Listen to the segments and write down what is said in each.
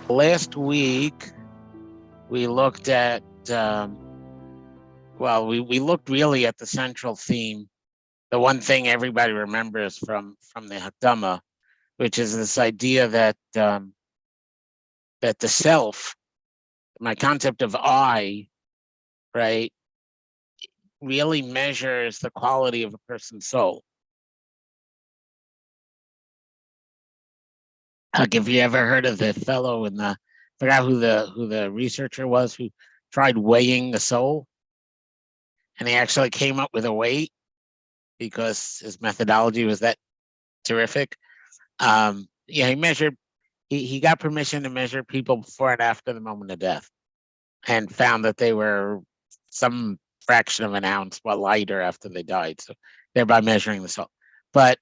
Last week, we looked at, we looked really at the central theme, the one thing everybody remembers from the Hakdama, which is this idea that that the self, my concept of I, right, really measures the quality of a person's soul. Like, if you ever heard of the fellow in the, I forgot who the researcher was who tried weighing the soul, and he actually came up with a weight because his methodology was that terrific. He measured. He got permission to measure people before and after the moment of death, and found that they were some fraction of an ounce lighter after they died. So thereby measuring the soul. But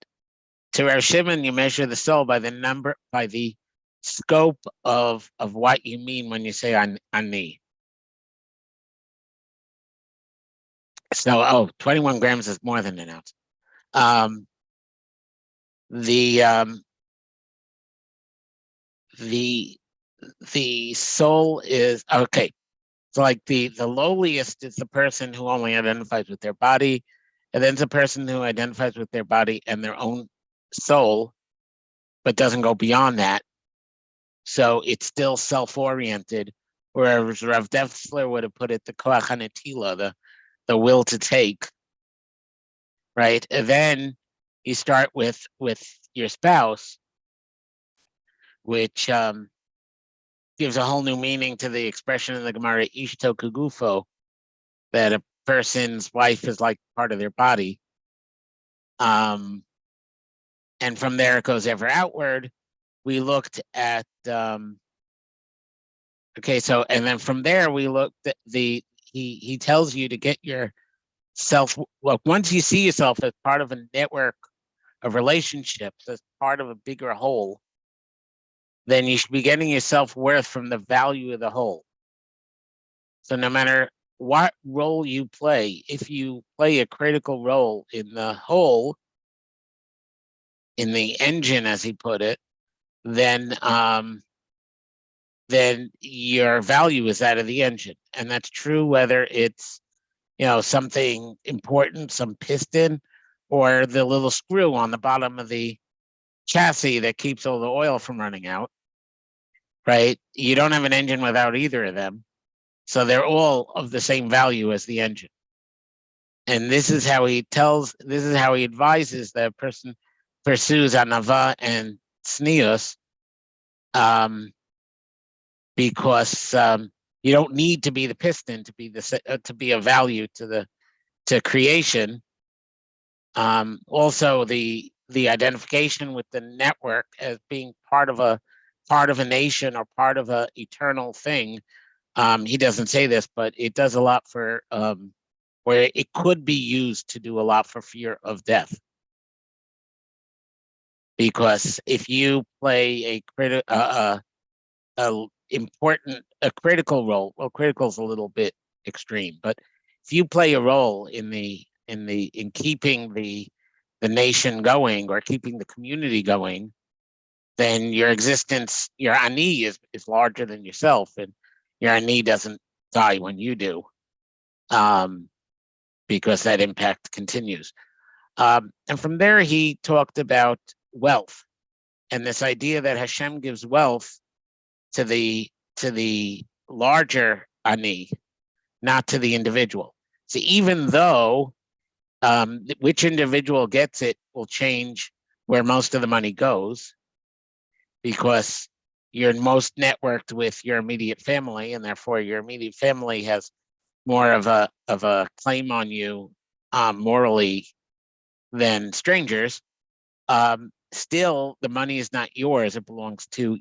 to Rav Shimon, you measure the soul by the scope of what you mean when you say ani. So, 21 grams is more than an ounce. The soul is okay. So, like, the lowliest is the person who only identifies with their body, and then it's a person who identifies with their body and their own soul, but doesn't go beyond that. So it's still self-oriented, whereas Rav Dessler would have put it the koach hanetila, the will to take, right? And then you start with your spouse, which gives a whole new meaning to the expression in the Gemara ishto kugufo, that a person's wife is like part of their body. And from there it goes ever outward. We looked at okay, so and then from there we looked at he tells you to get yourself, well, once you see yourself as part of a network of relationships, as part of a bigger whole, then you should be getting your self-worth from the value of the whole. So no matter what role you play, if you play a critical role in the whole, in the engine, as he put it, then your value is that of the engine. And that's true whether it's, something important, some piston, or the little screw on the bottom of the chassis that keeps all the oil from running out, right? You don't have an engine without either of them. So they're all of the same value as the engine. And this is how he advises that a person pursues anava and snius, because you don't need to be the piston to be a value to creation. Also, the identification with the network as being part of a nation or part of a eternal thing. He doesn't say this, but it does a lot for where it could be used to do a lot for fear of death. Because if you play a critical role, well, critical is a little bit extreme, but if you play a role in keeping the nation going or keeping the community going, then your existence, your ani is larger than yourself, and your ani doesn't die when you do, because that impact continues. And from there, he talked about wealth and this idea that Hashem gives wealth to the larger ani, not to the individual. So even though which individual gets it will change where most of the money goes, because you're most networked with your immediate family, and therefore your immediate family has more of a claim on you morally than strangers. Still, the money is not yours; it belongs to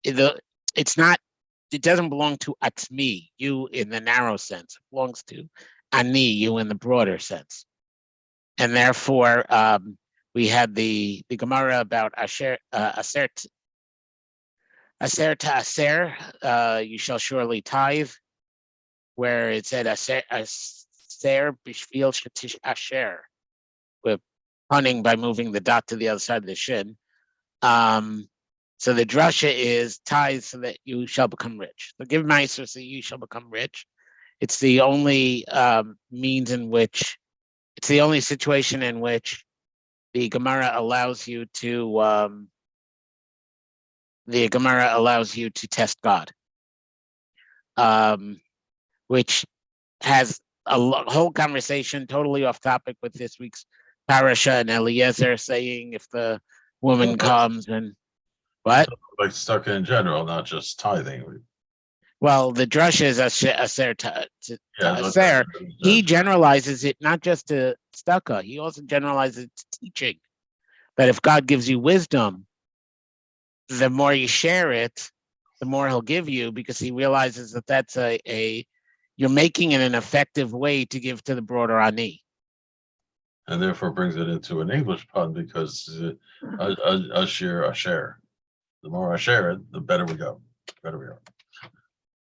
it's not. It doesn't belong to atzmi, you in the narrow sense. It belongs to ani, you in the broader sense. And therefore, we had the Gemara about aser ta aser, you shall surely tithe, where it said aser bishvil shetish asher, with punning by moving the dot to the other side of the shin. So the drasha is tithe so that you shall become rich. So give meiser so you shall become rich. It's the only means in which, it's the only situation in which the Gemara allows you to test God, which has a whole conversation totally off topic with this week's parasha and Eliezer saying if the woman comes and what? Like stuck in general, not just tithing. Well, the drush is aser to aser. He generalizes it not just to stucca. He also generalizes it to teaching. That if God gives you wisdom, the more you share it, the more He'll give you, because He realizes that that's you're making it an effective way to give to the broader ani. And therefore brings it into an English pun because a share. The more I share it, the better we go.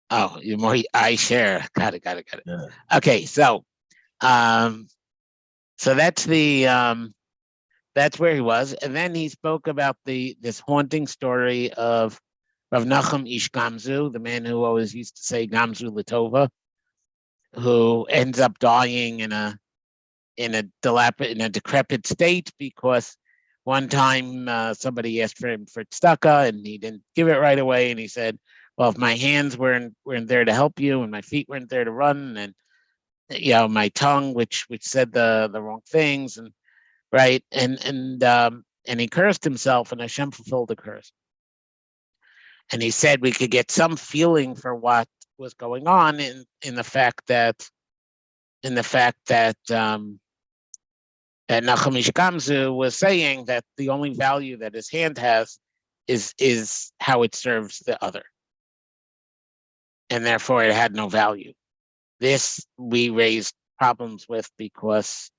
Oh, the more I share. Got it. Yeah. Okay, so that's the that's where he was, and then he spoke about this haunting story of Rav Nachum Ish Gamzu, the man who always used to say Gamzu Latova, who ends up dying in a decrepit state because one time somebody asked for him for tzedakah and he didn't give it right away, and he said, "Well, if my hands weren't there to help you and my feet weren't there to run, and my tongue which said the wrong things, and right, and he cursed himself, and Hashem fulfilled the curse." And he said we could get some feeling for what was going on in the fact that that Nachum Ish Gamzu was saying that the only value that his hand has is how it serves the other, and therefore it had no value. This we raised problems with because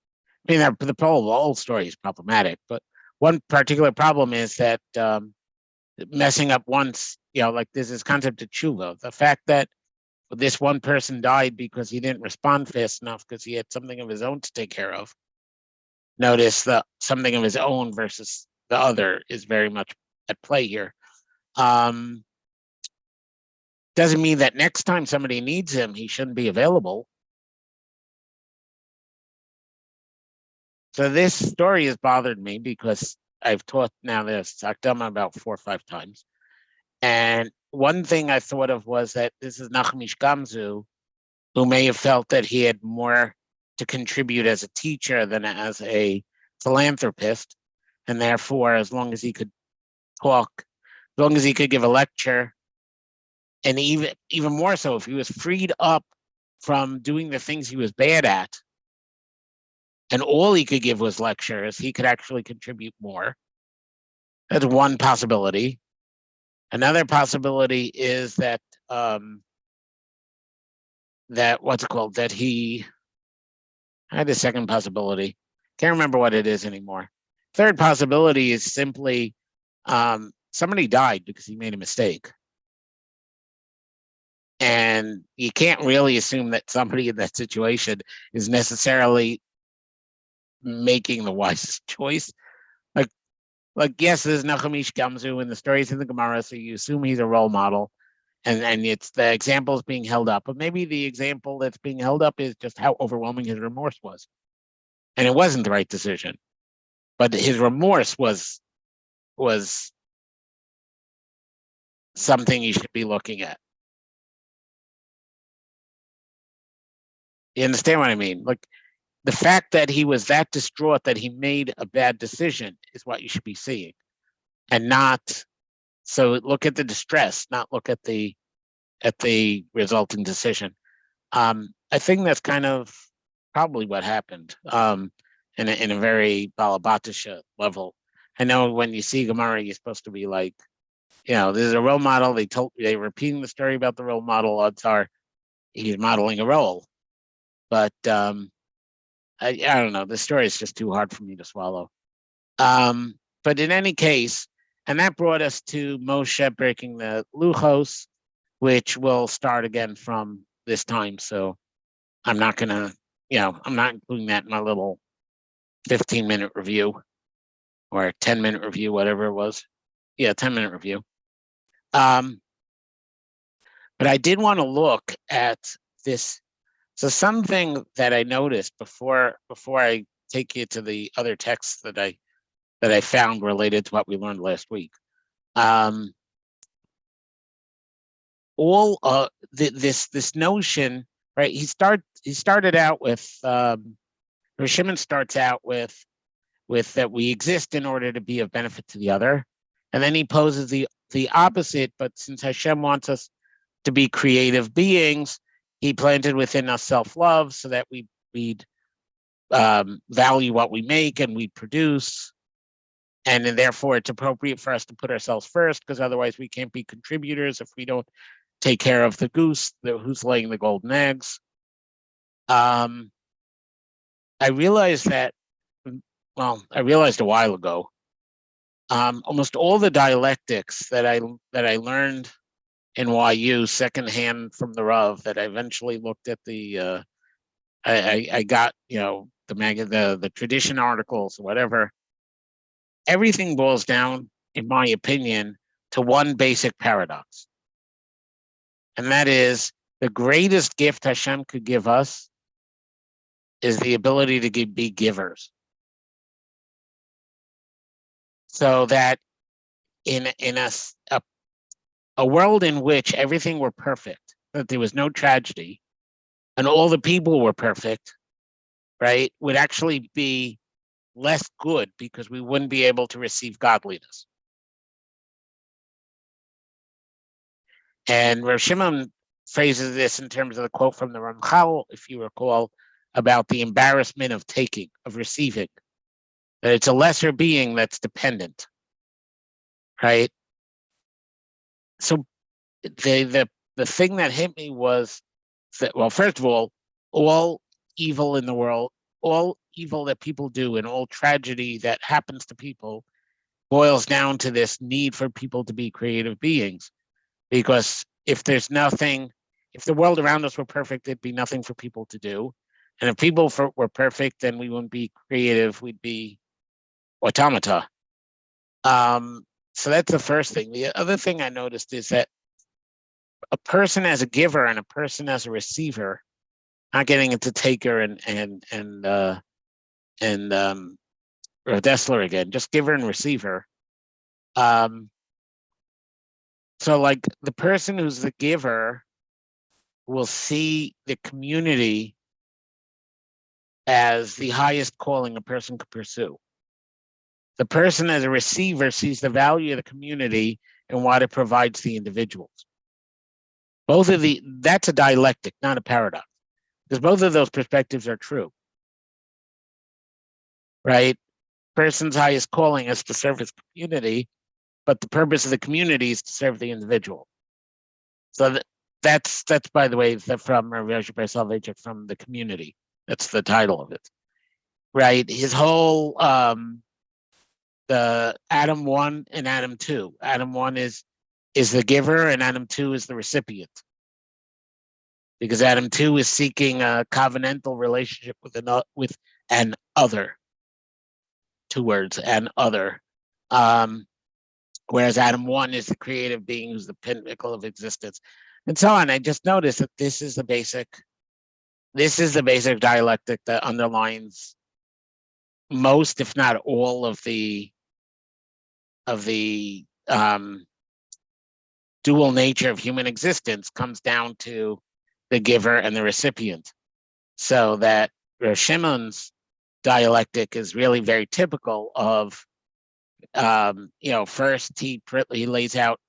the whole story is problematic, but one particular problem is that messing up once, like there's this concept of tshuva, the fact that this one person died because he didn't respond fast enough because he had something of his own to take care of. Notice the something of his own versus the other is very much at play here. Doesn't mean that next time somebody needs him, he shouldn't be available. So this story has bothered me because I've taught now this Akdama about 4 or 5 times. And one thing I thought of was that this is Nachum Ish Gamzu, who may have felt that he had more to contribute as a teacher than as a philanthropist. And therefore, as long as he could talk, as long as he could give a lecture, and even more so, if he was freed up from doing the things he was bad at, and all he could give was lectures, he could actually contribute more. That's one possibility. Another possibility is that that he I had a second possibility. Can't remember what it is anymore. Third possibility is simply somebody died because he made a mistake. And you can't really assume that somebody in that situation is necessarily making the wisest choice. Like yes, there's Nachum Ish Gamzu in the stories in the Gemara, so you assume he's a role model. And it's the example is being held up. But maybe the example that's being held up is just how overwhelming his remorse was. And it wasn't the right decision. But his remorse was something you should be looking at. You understand what I mean? Like the fact that he was that distraught that he made a bad decision is what you should be seeing. And not, so look at the distress, not look at the resulting decision. I think that's kind of probably what happened in a very Balabatisha level. I know when you see Gemara, you're supposed to be like, this is a role model. They repeating the story about the role model. Odds are he's modeling a role. But I don't know. The story is just too hard for me to swallow. But in any case, and that brought us to Moshe breaking the luchos, which will start again from this time. So I'm not gonna, I'm not including that in my little 15-minute review or 10-minute review, whatever it was. 10-minute review. But I did want to look at this. So something that I noticed before I take you to the other texts that I found related to what we learned last week. This notion, right? He started out with Rav Shimon starts out with that we exist in order to be of benefit to the other, and then he poses the opposite. But since Hashem wants us to be creative beings, he planted within us self-love so that we'd value what we make and we produce, and then therefore it's appropriate for us to put ourselves first, because otherwise we can't be contributors if we don't take care of the goose who's laying the golden eggs. I realized that, I realized a while ago, almost all the dialectics that I learned in YU secondhand from the Rav, that I eventually looked at I got, the tradition articles, whatever. Everything boils down, in my opinion, to one basic paradox. And that is, the greatest gift Hashem could give us is the ability to be givers. So that in a world in which everything were perfect, that there was no tragedy, and all the people were perfect, right, would actually be less good, because we wouldn't be able to receive godliness. And Rav Shimon phrases this in terms of the quote from the Ramchal, if you recall, about the embarrassment of taking, of receiving, that it's a lesser being that's dependent, right? So the thing that hit me was that, well, first of all evil in the world, all evil that people do, and all tragedy that happens to people boils down to this need for people to be creative beings. Because if the world around us were perfect, there'd be nothing for people to do. And if people were perfect, then we wouldn't be creative, we'd be automata. So that's the first thing. The other thing I noticed is that a person as a giver and a person as a receiver, not getting into taker and Dessler again, just giver and receiver. So like the person who's the giver will see the community as the highest calling a person could pursue. The person as a receiver sees the value of the community and what it provides the individuals. That's a dialectic, not a paradox, because both of those perspectives are true, right? Person's highest calling is to serve his community, but the purpose of the community is to serve the individual. So that's by the way, from Rav Yosher from the community. That's the title of it, right? His whole the Adam 1 and Adam 2. Adam 1 is the giver, and Adam 2 is the recipient. Because Adam 2 is seeking a covenantal relationship with an other. 2 words, an other. Whereas Adam 1 is the creative being who's the pinnacle of existence, and so on. I just noticed that this is the basic dialectic that underlines most, if not all, of the dual nature of human existence comes down to the giver and the recipient. So that Rav Shimon's dialectic is really very typical of, first he lays out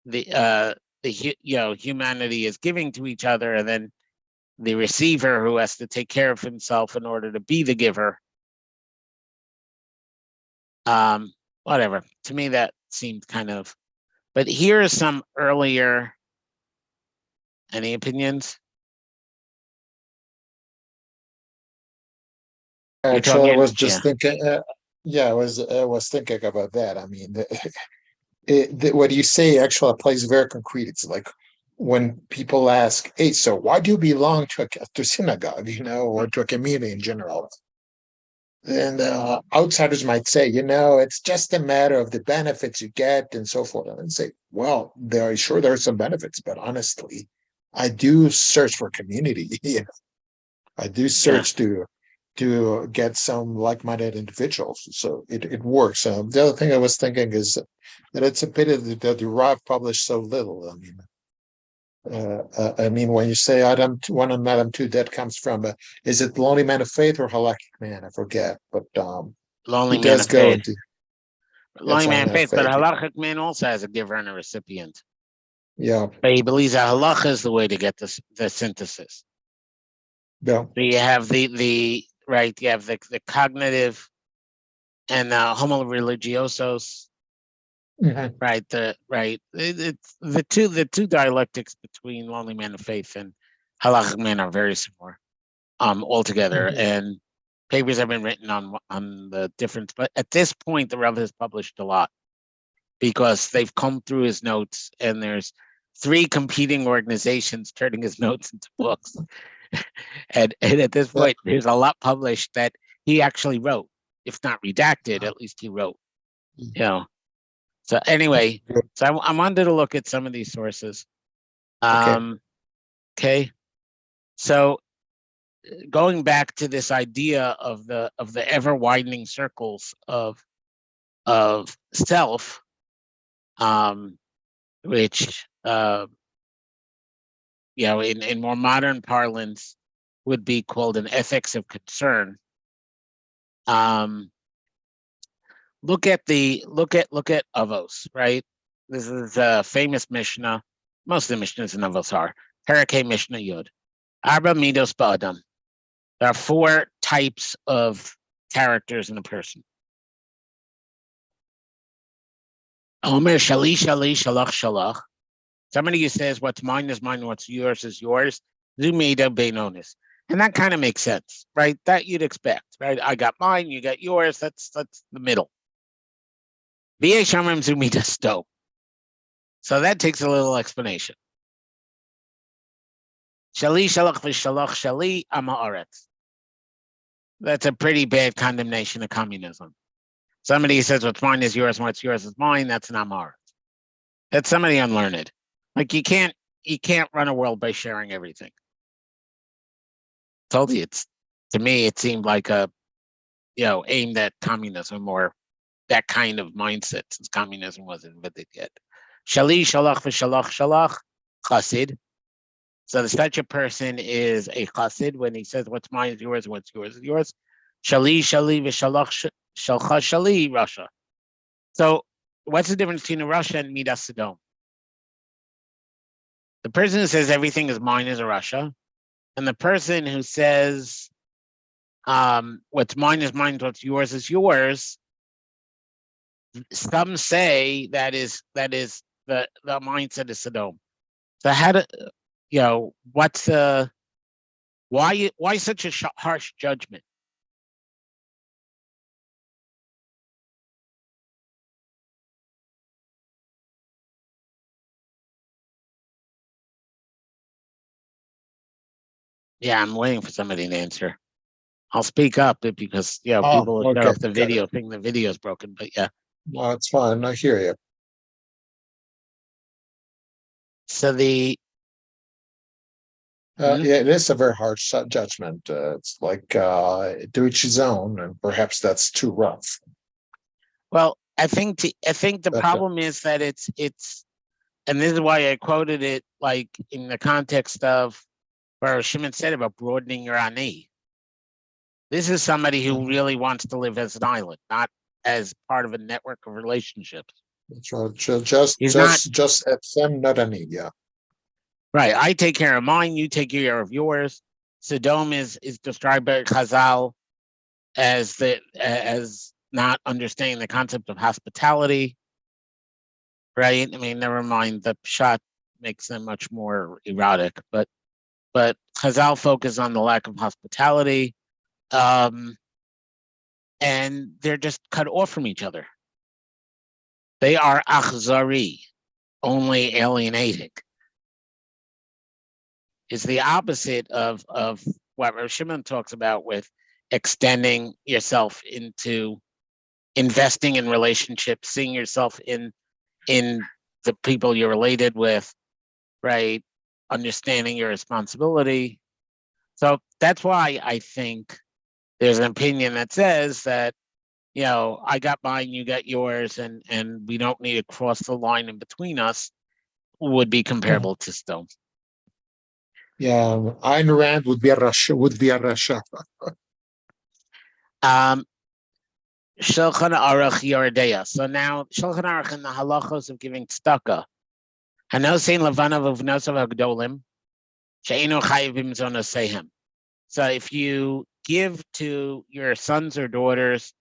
the humanity is giving to each other, and then the receiver who has to take care of himself in order to be the giver. Whatever. To me, that seemed kind of. But here are some earlier. Any opinions? Actually, I was just thinking. I was thinking about that. I mean, what you say actually applies very concrete. It's like when people ask, "Hey, so why do you belong to synagogue? Or to a community in general?" and outsiders might say, it's just a matter of the benefits you get and so forth. And say, well, there are some benefits, but honestly, I do search for community. I do search to get some like-minded individuals, so it works. The other thing I was thinking is that it's a pity that the Rav published so little. I mean, when you say Adam 1 and Adam 2, that comes from is it Lonely Man of Faith or Halakhic Man? I forget, but he Lonely Man does of go Faith. into Lonely Lonely Man of Man of Faith, but Faith. Halachic Man also has a giver and a recipient. Yeah, But he believes that halacha is the way to get the synthesis. yeah, So you have the right, you have the cognitive and homo religiosos, mhm, right? It's the two dialectics between Lonely Man of Faith and Halachic Man are very similar, altogether. mhm. And papers have been written on the difference. But at this point, the Rav has published a lot because they've come through his notes, and there's 3 competing organizations turning his notes into books. and at this Yeah, point, there's a lot published that he actually wrote, if not redacted, at least he wrote. So anyway, good. so I wanted to look at some of these sources. Okay. Okay, so going back to this idea of the ever widening circles of self, which in more modern parlance would be called an ethics of concern. Look at Avos, right? This is a famous Mishnah. Most of the Mishnahs in Avos are Parakeh Mishnah Yud. Arba Midos Ba'adam. There are 4 types of characters in a person. Omer Shali Shali Shalach Shalach. Somebody who says what's mine is mine, what's yours is yours. Zumeda Beinonis. And that kind of makes sense, right? That you'd expect, right? I got mine, you got yours. That's the middle. V'yeshamrim Zumeda Sto. So that takes a little explanation. Shali Shalach V'Shalach Shali Ama'aretz. That's a pretty bad condemnation of communism. Somebody who says what's mine is yours, what's yours is mine. That's an Amaretz. That's somebody unlearned. Like you can't run a world by sharing everything. I told you, to me it seemed like a aimed at communism or that kind of mindset, since communism wasn't invented yet. Shali Shalach V'Shalach Shalach Chassid. So such a person is a chassid when he says what's mine is yours, what's yours is yours. Shali Shali V'Shalach Shalcha Shali Russia. So what's the difference between a Russia and Midas Sodom? The person who says everything is mine is a Russia, and the person who says what's mine is mine, what's yours is yours. Some say that is the mindset of Sodom. So how do what's why such a harsh judgment? Yeah, I'm waiting for somebody to answer. I'll speak up because Oh, people will shut okay. off the Got it. video, think the video is broken. But yeah, No, it's fine. I hear you. so the Yeah, it is a very harsh judgment. It's like to each his own, and perhaps that's too rough. well, I think the But problem is that it's and this is why I quoted it like in the context of where Shimon said about broadening your ani. This is somebody who really wants to live as an island, not as part of a network of relationships. just He's not at them, not any. Yeah. right. I take care of mine. You take care of yours. Sodom is described by Chazal as not understanding the concept of hospitality. Right. I mean, never mind. The shot makes them much more erotic, but Chazal focus on the lack of hospitality, and they're just cut off from each other. They are achzari, only alienating. It's the opposite of what Rav Shimon talks about with extending yourself into investing in relationships, seeing yourself in the people you're related with, right? Understanding your responsibility. So that's why I think there's an opinion that says that, I got mine, you got yours, and we don't need to cross the line in between us, would be comparable to stone. Yeah, Ayn Rand would be a Russia, would be a Russia. Um, Shulchan Aruch Yoredeya. So now Shulchan Aruch in the halachos of giving tzedakah. Hanosein levanav uvnosav hagdolim she'enu chayivim zonosehem. So if you give to your sons or daughters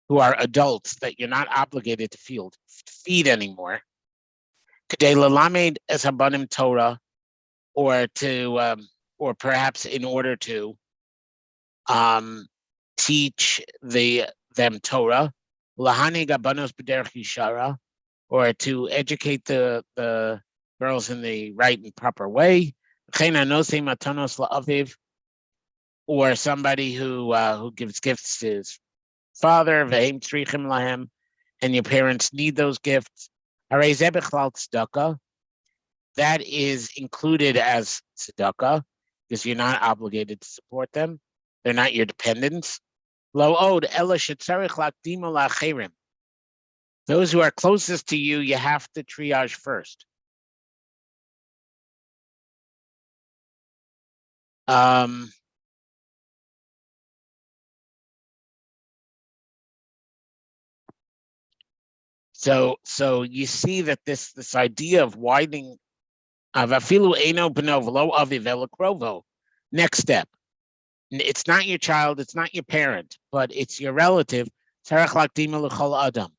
who are adults that you're not obligated to feed anymore, kedei lelamed es habanim Torah, or to or perhaps in order to teach them Torah, lahani gabanos b'derech yishara, or to educate the girls in the right and proper way, or somebody who gives gifts to his father, and your parents need those gifts. That is included as tzedakah because you're not obligated to support them. They're not your dependents. Those who are closest to you, you have to triage first. So you see that this idea of widening of afilu eno benov lo aviv elakrovo. Next step. It's not your child, it's not your parent, but it's your relative. Adam.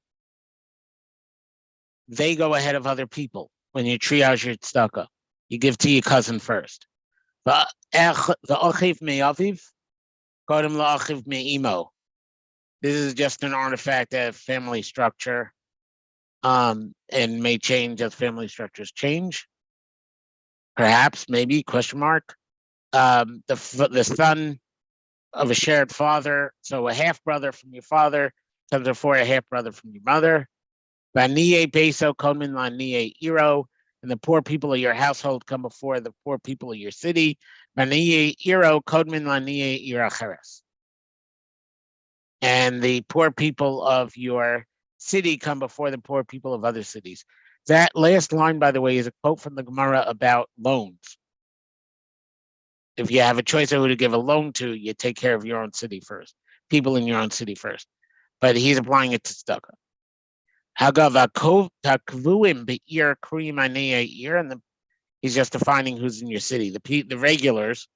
They go ahead of other people when you triage your tzedakah. You give to your cousin first. The achiv me'aviv, kodem la'achiv me'imo. This is just an artifact of family structure, and may change as family structures change. Perhaps, maybe, question mark. The son of a shared father, so a half brother from your father comes before a half brother from your mother. Vaniye peso konmin laniye iro, and the poor people of your household come before the poor people of your city. Vaniye iro konmin laniye iracheres, and the poor people of your city come before the poor people of other cities. That last line, by the way, is a quote from the Gemara about loans. If you have a choice of who to give a loan to, you take care of your own city first, people in your own city first. But he's applying it to tzedakah. And he's just defining who's in your city. The regulars.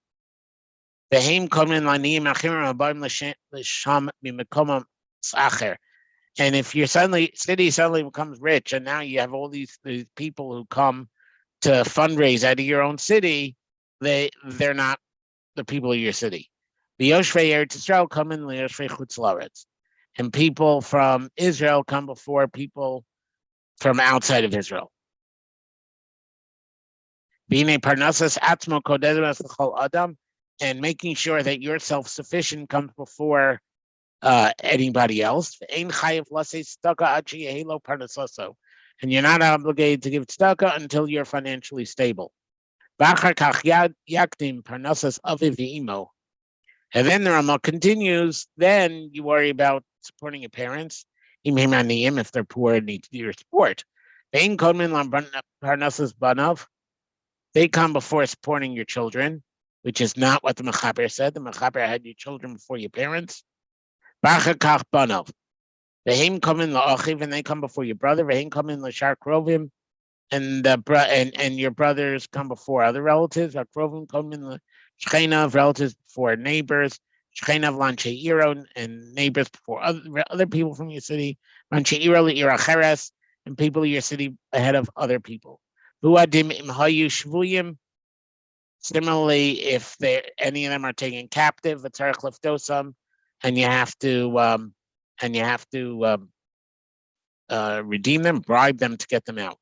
And if your city suddenly becomes rich, and now you have all these people who come to fundraise out of your own city, they're not the people of your city. The Yoshvei Eretz Israel come in the Yoshvei Chutz La'aretz, and people from Israel come before people from outside of Israel. Being a parnasas atzmo kodesh l'chol adam, and making sure that you're self-sufficient comes before anybody else. And you're not obligated to give tzedakah until you're financially stable. And then the Rama continues, then you worry about supporting your parents, if they're poor and need your support. They come before supporting your children, which is not what the Mechaber said. The Mechaber had your children before your parents. And they come before your brother, and your brothers come before other relatives. Relatives before neighbors, and neighbors before other people from your city, and people of your city ahead of other people. Similarly, if any of them are taken captive, and you have to redeem them, bribe them to get them out.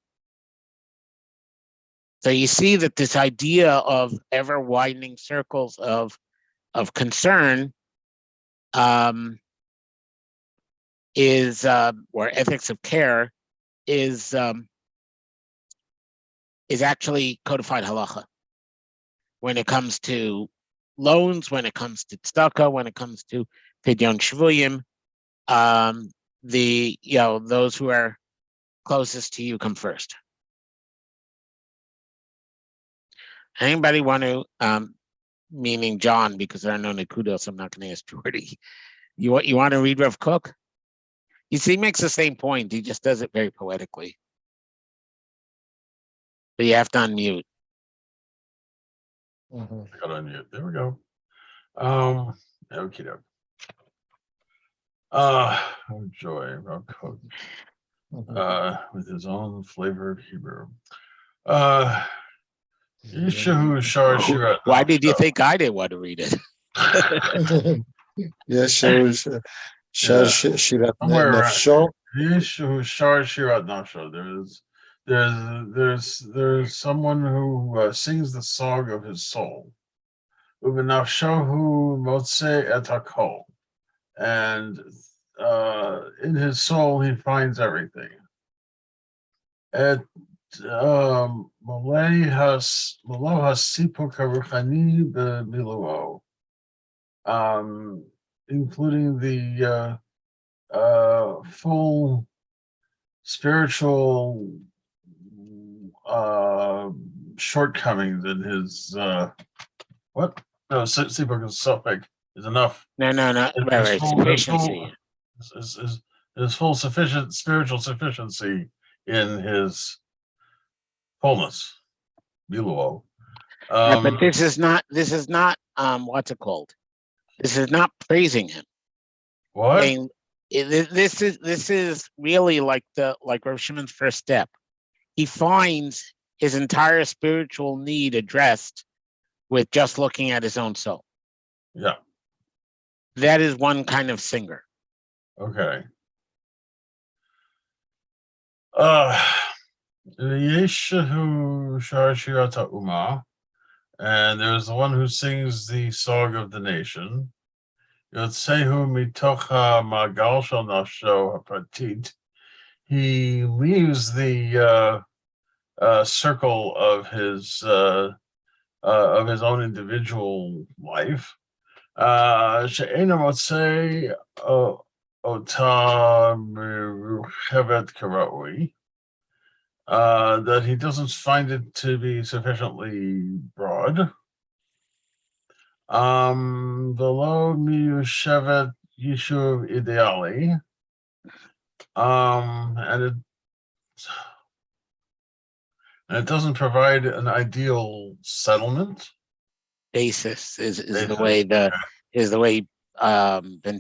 So you see that this idea of ever widening circles of concern is or ethics of care is actually codified halacha when it comes to loans, when it comes to tzedakah, when it comes to pidyon shvuyim. Those who are closest to you come first. Anybody want to, meaning John, because there are no Nakudos, I'm not going to ask Jordy. You want to read Rav Kook? You see, he makes the same point. He just does it very poetically. But you have to unmute. Mhm. I got unmute. There we go. Okay. Oh joy, Rav Kook. With his own flavor of Hebrew. Yeshu Shar Shirat. Why did you think I didn't want to read it? Yes, Shirat Somewhere around Nefsho. Yeshu Shar Shirat Nafsho. There's someone who sings the song of his soul. Ubenafshohu Motse Etakol. And in his soul he finds everything. At Malay Hasipuka Ruchani Miluo, including the full spiritual shortcomings in his what? No, Sipuk is suffix is enough. No. Right. Sufficiency. His full sufficient spiritual sufficiency in his fullness. Miluo. Right, but this is not what's it called? This is not praising him. What? Saying, this is really like Rav Shimon's first step. He finds his entire spiritual need addressed with just looking at his own soul. Yeah. That is one kind of singer. Okay. Yeshahu Sharshirata Uma, and there's the one who sings the song of the nation. Yotsehu mitocha magal shel nafsho hapratit. He leaves the circle of his own individual life. She'ena motzei ota meruchevet karaui. That he doesn't find it to be sufficiently broad. Below miyushevet yishuv ideali. And it doesn't provide an ideal settlement. Basis is the way Ben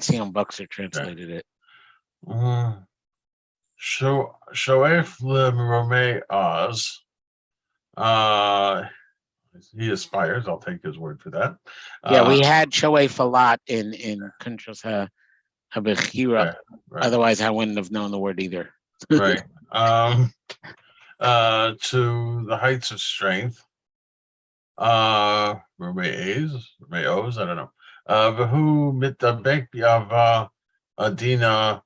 Sion Buxer translated it. Shoef le Oz. He aspires. I'll take his word for that. Yeah, we had Shoef a lot in Kuntrus HaBechira. Right. Otherwise, I wouldn't have known the word either. Right. To the heights of strength. Romei Oz, I don't know. Vahu mitabek biava adina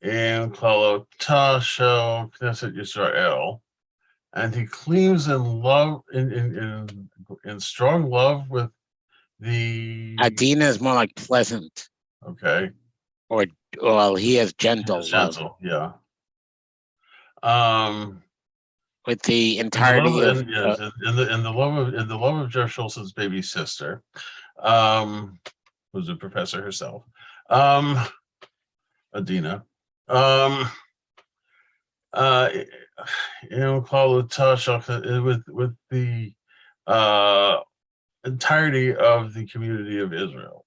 in klalota shel Knesset Yisrael, and he cleaves in love in strong love with the Adina is more like pleasant. Okay. Or well, he has gentle love. Yeah. With the entirety of in the love of Jeff Schultz's baby sister, who's a professor herself, Adina, with the entirety of the community of Israel.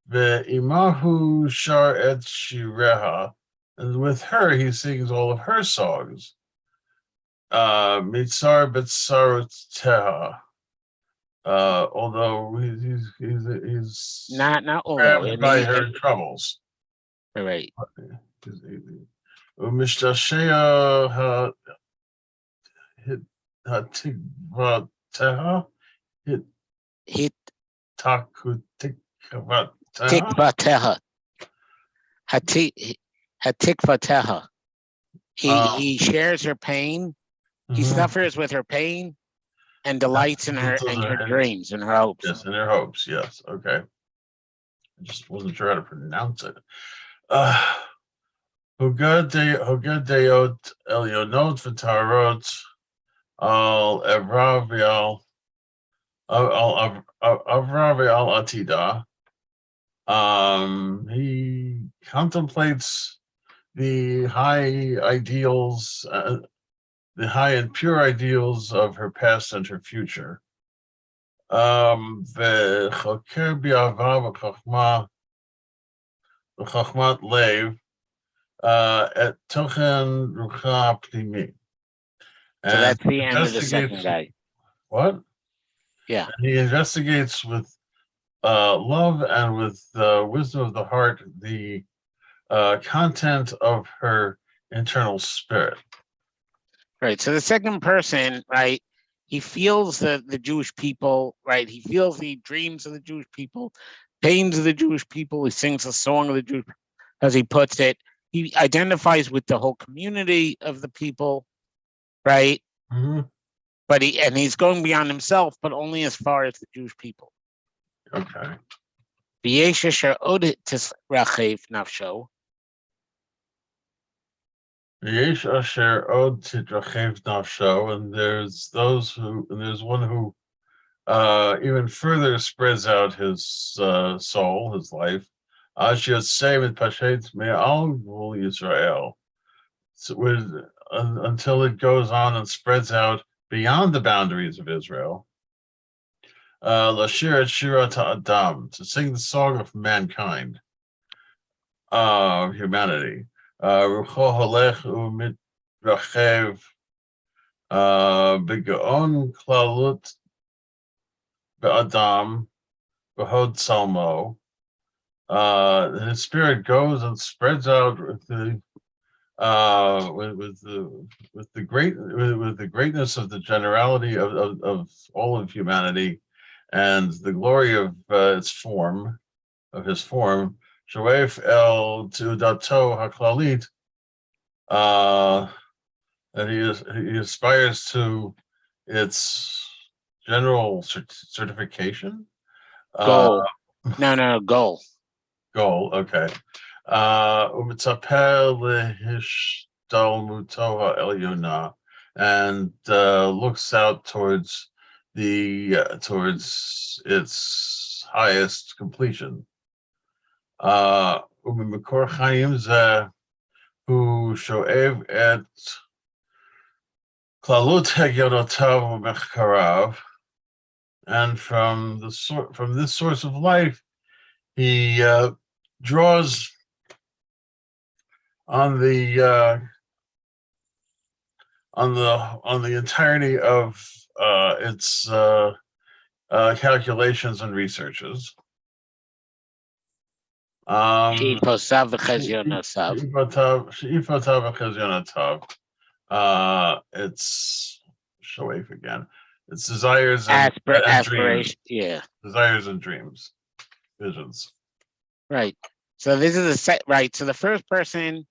The Imahu Shar et Shireha, and with her he sings all of her songs. Mitzar Betsarut Teha. Although he's not although by her troubles. Right. Umishtasheya Hatigva Teha Hit Takutikvat Tikvateha. Hatikvateha. He shares her pain. He suffers with her pain and delights in her dreams and her hopes. Yes, in her hopes. Yes. Okay. I just wasn't sure how to pronounce it. Hugad Deot Elionot V'Tarot Al Evravial Avravial Atida. He contemplates the high ideals, the high and pure ideals of her past and her future. V'choker bi'ava v'chachmat lev et tochen rucha pnimi. So that's the end of the second guy. What? Yeah. And he investigates with love and with wisdom of the heart the content of her internal spirit. Right. So the second person, right, he feels the Jewish people, right? He feels the dreams of the Jewish people, pains of the Jewish people. He sings a song of the Jewish, as he puts it. He identifies with the whole community of the people, right? Mm-hmm. But he's going beyond himself, but only as far as the Jewish people. Okay. V'yesh asher od tisrachev nafsho. Yesh asher od tidrachev nafsho, and there's one who even further spreads out his soul, his life. Asher sevet pashet me'al gvul Yisrael, until it goes on and spreads out beyond the boundaries of Israel. Lashir et shira ta'adam, to sing the song of mankind, of humanity. Rucho holech umitrachev begaon klalut be'adam behod salmo. His spirit goes and spreads out with the greatness of the generality of all of humanity and the glory of his form. Shoef el tudato haklalit, and he aspires to its general certification. Goal. No, goal. Goal. Okay. Umitzapeh lehishtalmutoha elyona, and looks out towards its highest completion. Umimekor chaim zeh hu shoev et klalut hegyonotav umechkarav, and from this source of life, he draws on the entirety of its calculations and researches. She'ifosav v'chezyonosav. It's shoef again. It's desires and dreams. aspiration. Yeah. Desires and dreams, visions. Right. So this is right. So the first person,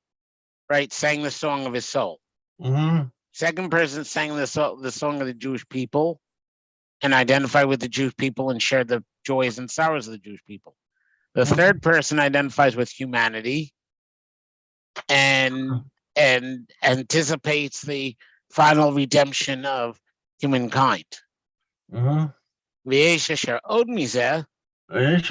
right, sang the song of his soul. Mm-hmm. Second person sang the song of the Jewish people, and identified with the Jewish people and shared the joys and sorrows of the Jewish people. The third person identifies with humanity and anticipates the final redemption of humankind. Mm-hmm. V'yesh asher od mizeh. And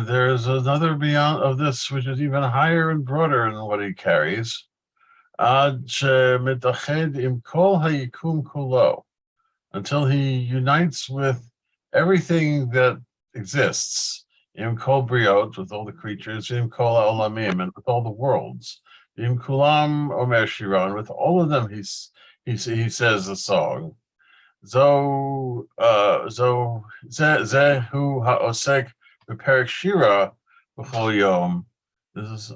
there's another beyond of this, which is even higher and broader than what he carries. Until he unites with everything that exists. Im kol briot, with all the creatures, im kol olamim, and with all the worlds. Im kulam omer shira, and with all of them he says a song. Zehu ha'osek b'perek shira b'chol yom. This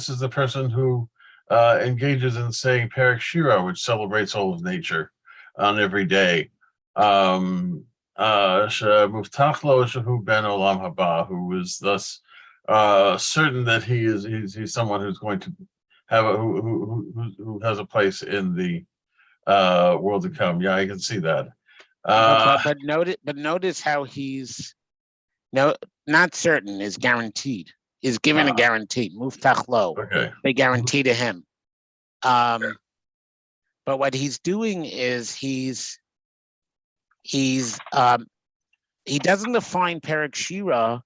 is the person who engages in saying Perek Shira, which celebrates all of nature on every day. Muftach lo shehu ben olam haba, who is thus certain that he's someone who's going to have who has a place in the world to come. Yeah, I can see that. Notice how he's not certain, is guaranteed, is given a guarantee. Muftach lo. Okay. They guarantee to him. But what he's doing is he doesn't define Perek Shira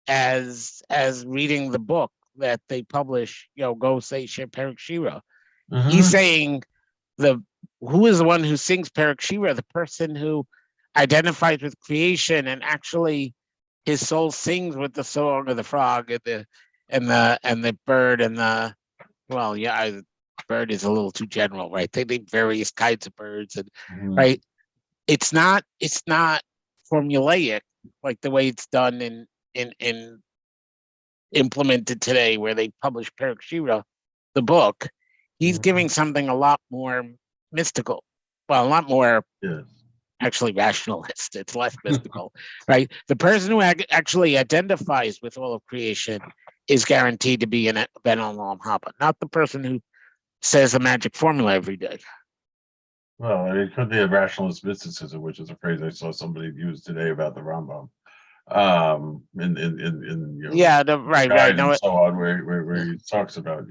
as reading the book that they publish, go say Perek Shira. He's saying who is the one who sings Perek Shira, the person who identifies with creation, and actually his soul sings with the song of the frog and the bird and the bird is a little too general, right? They name various kinds of birds, and right. It's not formulaic like the way it's done in implemented today, where they publish Perek Shira, the book. He's giving something a lot more mystical, a lot more actually rationalist. It's less mystical, right? The person who actually identifies with all of creation is guaranteed to be in Ben Olam Haba, not the person who says a magic formula every day. Well, it could be a rationalist mysticism, which is a phrase I saw somebody use today about the Rambam. Right. No, and so on, where he talks about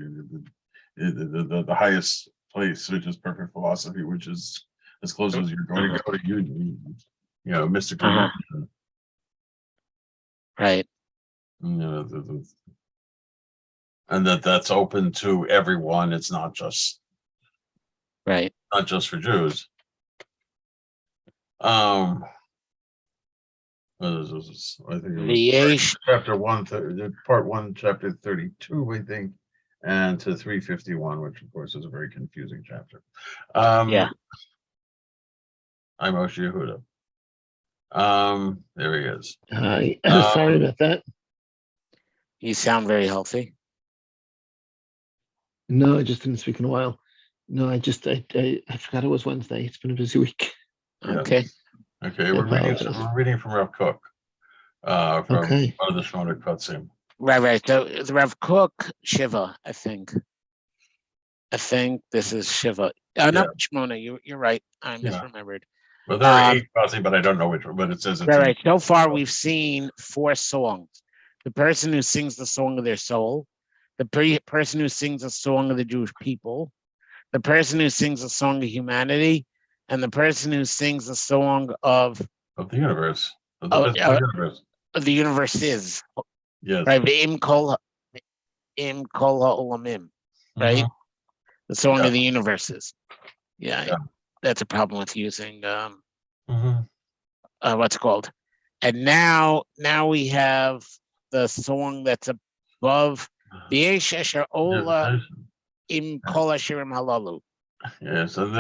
the highest place, which is perfect philosophy, which is as close as you're going to go to mystical union. Right. And that's open to everyone. It's not just not just for Jews. What is this? I think it was chapter 1, part 1, chapter 32, I think, and to 351, which of course is a very confusing chapter. I'm Moshe Yehuda. There he is. Hi. Sorry about that. You sound very healthy. No, I just didn't speak in a while. No, I forgot it was Wednesday. It's been a busy week. Okay. Okay, we're reading from Rav Kook. From one of the Shmona Kotsim. Right. So the Rav Kook Shiva, I think this is Shiva. Not Shmona. You're right. I misremembered. Well, there are 8 Kotsim, but I don't know which one. But it says it's right. So far, we've seen 4 songs. The person who sings the song of their soul, the person who sings a song of the Jewish people, the person who sings a song of humanity, and the person who sings a song of the universe. The universe is. Yes. Right. Im kol ha'olamim. Right. The song of the universes. Yeah. That's a problem with using what's it called. And now we have the song that's above the Esher Ola Im Kol Ashirim Halalu. Yes, and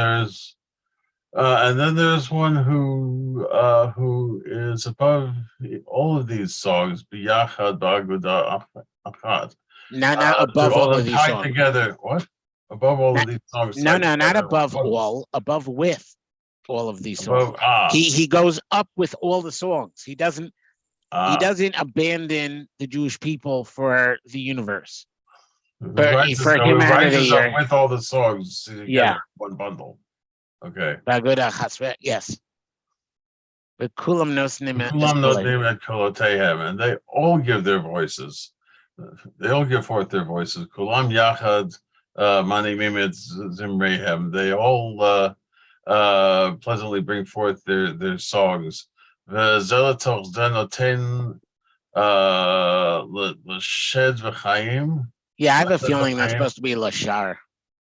then there's one who is above all of these songs, Biyachad Ba'aguda Achat. Not above all of these songs. Together. What? Above all of these songs. No, not above all. Above with all of these songs. He goes up with all the songs. He doesn't abandon the Jewish people for the universe. For humanity, with all the songs together, one bundle. Okay. Yes. But Kulam Nosnim at Kolotehem, and they all give their voices. They all give forth their voices. Kulam Yachad Mani Mimid Zimrehem. They all pleasantly bring forth their songs. Zelatoch Zenoten L'Shed V'Chaim. Yeah, I have a feeling that's supposed to be Lashar.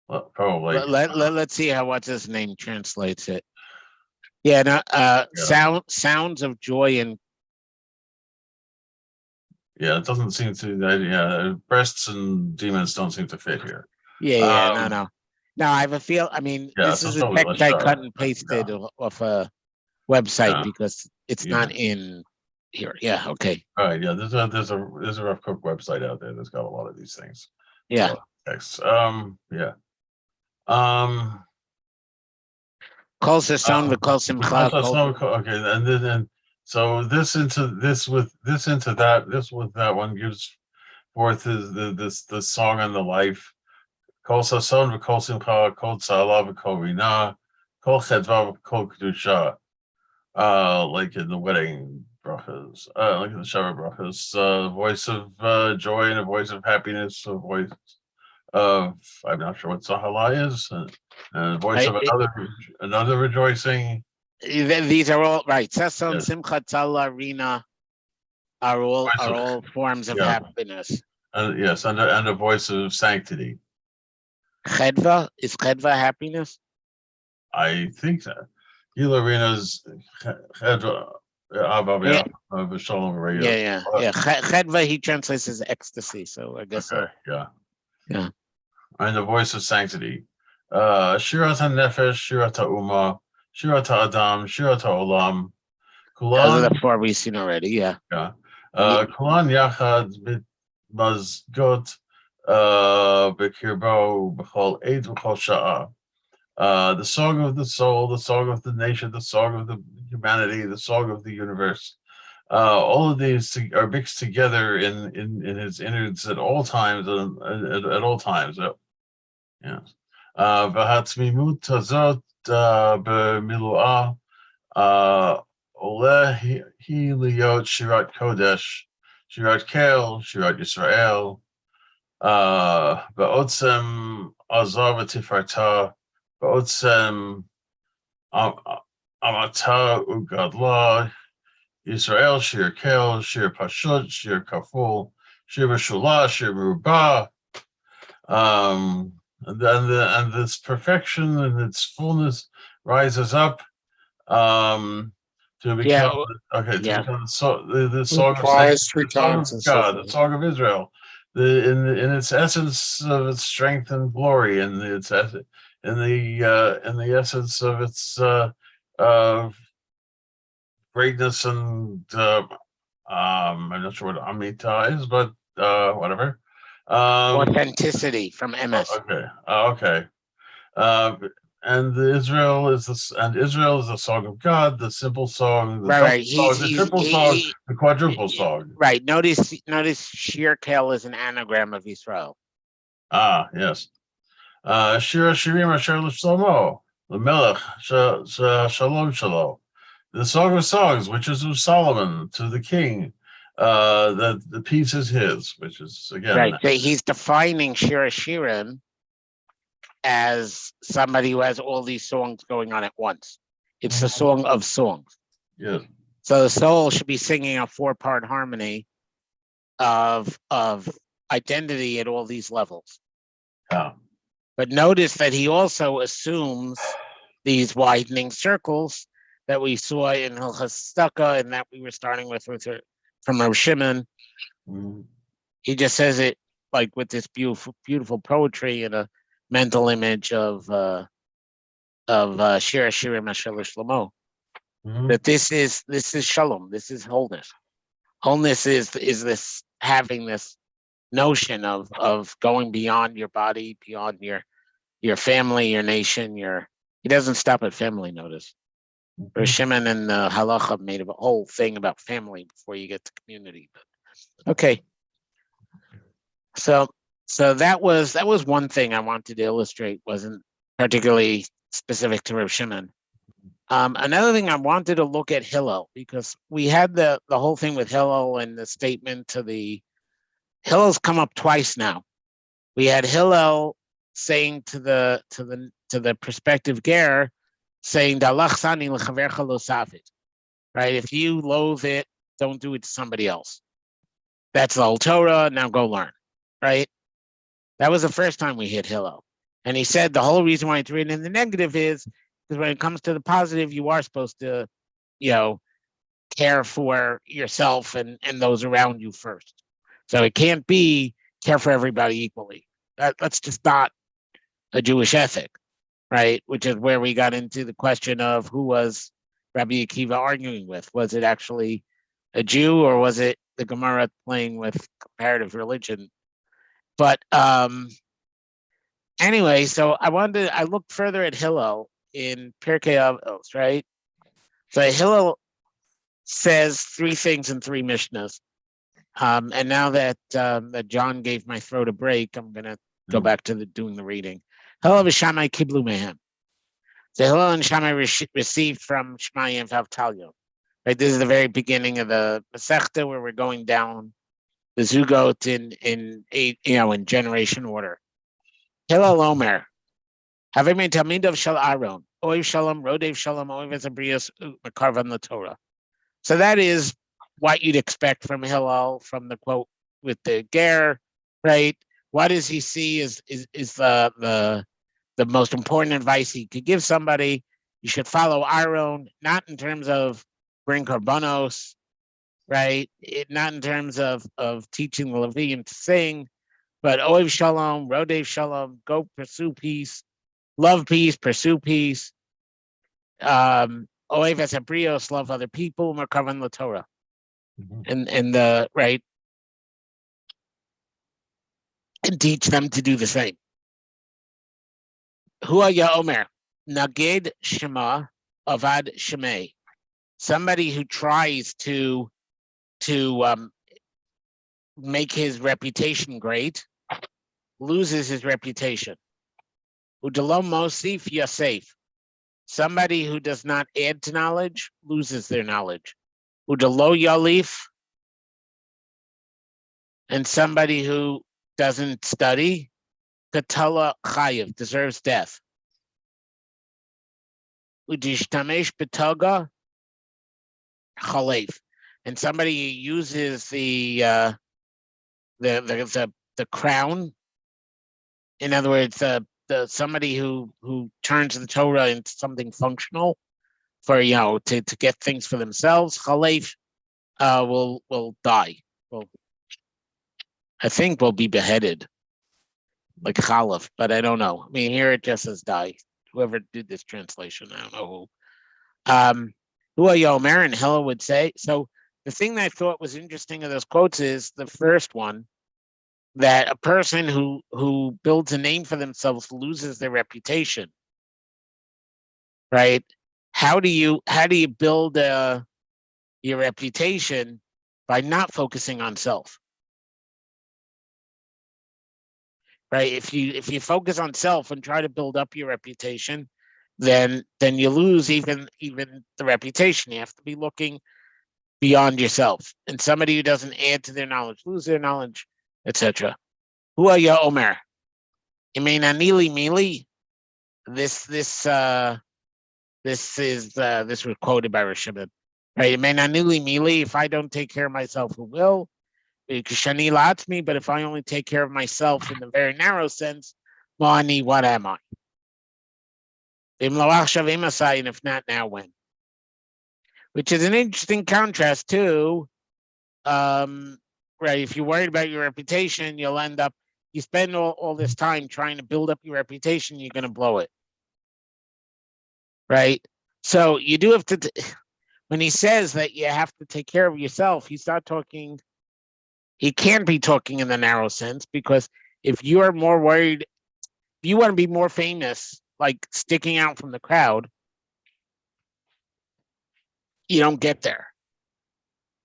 Well, probably. Let's see how what's his name translates it. Yeah, no, sounds of joy and. Yeah, it doesn't seem to. Breasts and demons don't seem to fit here. No. I have a feel. I mean, this is a text I cut and pasted off a website because it's not in here. Yeah. Okay. All right. Yeah. There's a Rav Kook website out there that's got a lot of these things. Yeah. Texts. Kol sason v'kol simcha. Okay, and then so this into this with this into that, this with that one gives forth the song on the life. Kol sason v'kol simcha, kol tzala v'kol rina, kol chedva v'kol kedusha. Like in the wedding brachas, like in the shower brachas, voice of joy and a voice of happiness, a voice of, I'm not sure what Sahala is, and a voice of another rejoicing. These are all right. Sason, Yes. simcha, tzala, rina are all forms of happiness. Yes, and a voice of sanctity. Chedva, is chedva happiness? I think that. Gila Rina's Chedva, Yeah. Shalom. Chedva he translates as ecstasy, so I guess Okay, so. Yeah. And the voice of sanctity. Shirat HaNefesh, Shirat HaUma, Shirat HaAdam, Shirat HaOlam. Those are the four we've seen already, yeah. Kulan Yachad Mazgot Bekirbo B'chol Eid B'chol Sha'ah. The song of the soul, the song of the nation, the song of the humanity, the song of the universe. All of these are mixed together in his innards at all times. At all times. Yeah. V'hatzmimut hazot b'milu'ah oleh hi liyot shirat kodesh, shirat kel, shirat Yisrael, ba'otzem azar v'tifarta, ba'otzem amata ugadla, Yisrael shir kel, shir pashut, shir kaful, shir b'shula, shir merubah. And this perfection and its fullness rises up to become become the song of God, the song of Israel, in its essence of its strength and glory, in the essence of its greatness and I'm not sure what Amita is, but whatever. Authenticity from MS. Okay. And Israel is the song of God, the simple song, the triple song, the quadruple song. Right. Notice Shir Kel is an anagram of Israel. Yes. Shir Shirim Asher L'Shlomo, L'Melech Shalom Shalom. The Song of Songs, which is of Solomon to the king. That the peace is his, which is again right. So he's defining Shir Shirim as somebody who has all these songs going on at once. It's the song of songs. Yes. So the soul should be singing a 4-part harmony of identity at all these levels. Yeah. But notice that he also assumes these widening circles that we saw in Hilchas Tzedakah and that we were starting with from Rav Shimon. He just says it like with this beautiful poetry and a mental image of Shir Shirim Asher L'Shlomo. That this is shalom. This is wholeness. Wholeness is this having this notion of going beyond your body, beyond your family, your nation. He doesn't stop at family. Notice. Rav Shimon and Halacha made a whole thing about family before you get to community. But okay, so that was one thing I wanted to illustrate. Wasn't particularly specific to Rav Shimon. Another thing I wanted to look at Hillel, because we had the whole thing with Hillel and the statement to the Hillel's come up twice now. We had Hillel saying to the prospective ger, saying "Dalach lechavercha lo safit," right? If you loathe it, don't do it to somebody else. That's the whole Torah. Now go learn, right? That was the first time we hit Hillel, and he said the whole reason why it's written in the negative is because when it comes to the positive, you are supposed to, care for yourself and those around you first. So it can't be care for everybody equally. That's just not a Jewish ethic. Right, which is where we got into the question of who was Rabbi Akiva arguing with. Was it actually a Jew or was it the Gemara playing with comparative religion? But anyway, so I looked further at Hillel, in Pirkei Avos, right? So Hillel says three things in three Mishnahs. And now that that John gave my throat a break, I'm gonna go back to doing the reading. Hillel v'Shammai kiblu mehem. So Hillel and Shammai received from Shmai and Havtalyon. Right, this is the very beginning of the Masechta where we're going down the Zugot in generation order. Hillel Omer, having made Talmidov Shel Aaron, Oiv Shalom, Rodev Shalom, Oiv Ezabrios, Makarvan the Torah. So that is what you'd expect from Hillel, from the quote with the Ger, right? What does he see is the most important advice he could give somebody? You should follow Aaron, not in terms of bring korbanos, right? Not in terms of teaching the Levium to sing, but Oiv Shalom, Rodev Shalom, go pursue peace, love peace, pursue peace. Oiv Esabrios, love other people, Merkavan the Torah. And the right, and teach them to do the same. Hua Omer, Naged Shema, Avad Shemei. Somebody who tries to make his reputation great loses his reputation. Udalom Mosif Yasef. Somebody who does not add to knowledge loses their knowledge. Udalo Yalif. And somebody who doesn't study, Katala Chayiv, deserves death. Udishtamesh Betoga Chalef. And somebody who uses the crown. In other words, the somebody who turns the Torah into something functional for to get things for themselves. Chalef will die. I think will be beheaded, like Chalef, but I don't know. I mean, here it just says die. Whoever did this translation, I don't know who. Who are Yomer and Hillel would say. So the thing that I thought was interesting of those quotes is the first one, that a person who builds a name for themselves loses their reputation. Right? How do you build your reputation? By not focusing on self. Right? If you focus on self and try to build up your reputation, then you lose even the reputation. You have to be looking beyond yourself. And somebody who doesn't add to their knowledge, lose their knowledge, etc. Who are you, Omer? Imenanili mili. This was quoted by Rav Shimon. Right? Imenanili mili. If I don't take care of myself, who will? Shani Latzmi, but if I only take care of myself in the very narrow sense, Mani, what am I? And if not now, when? Which is an interesting contrast too. Right, if you're worried about your reputation, you'll end up, you spend all this time trying to build up your reputation, you're going to blow it. Right? So you do have to, when he says that you have to take care of yourself, he's not talking, he can't be talking in the narrow sense, because if you are more worried, if you want to be more famous, like sticking out from the crowd, you don't get there.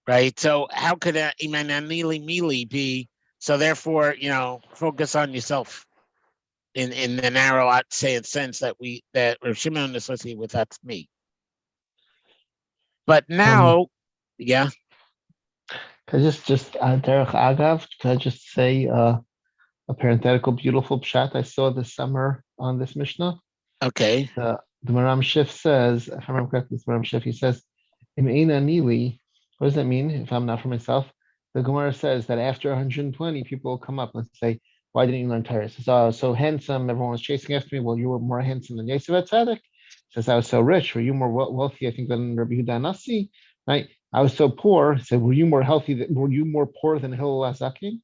Right? So how could a imananili mili be? So therefore, focus on yourself in the narrow, I'd say, sense that Rav Shimon associated with, that's me. But now, yeah. Can I just Derech Agav, can I just say a parenthetical beautiful pshat I saw this summer on this Mishnah? Okay. The Maram Shif says, if I remember correctly, the Maram Shif, he says, Im Eina Nili, what does that mean if I'm not for myself? The Gemara says that after 120, people will come up and say, why didn't you learn Torah? He says, I was so handsome, everyone was chasing after me. Well, you were more handsome than Yosef Tzaddik. He says, I was so rich. Were you more wealthy, I think, than Rabbi Yehuda Nasi? Right? I was so poor. He said, were you more healthy? Were you more poor than Hillel HaZaken?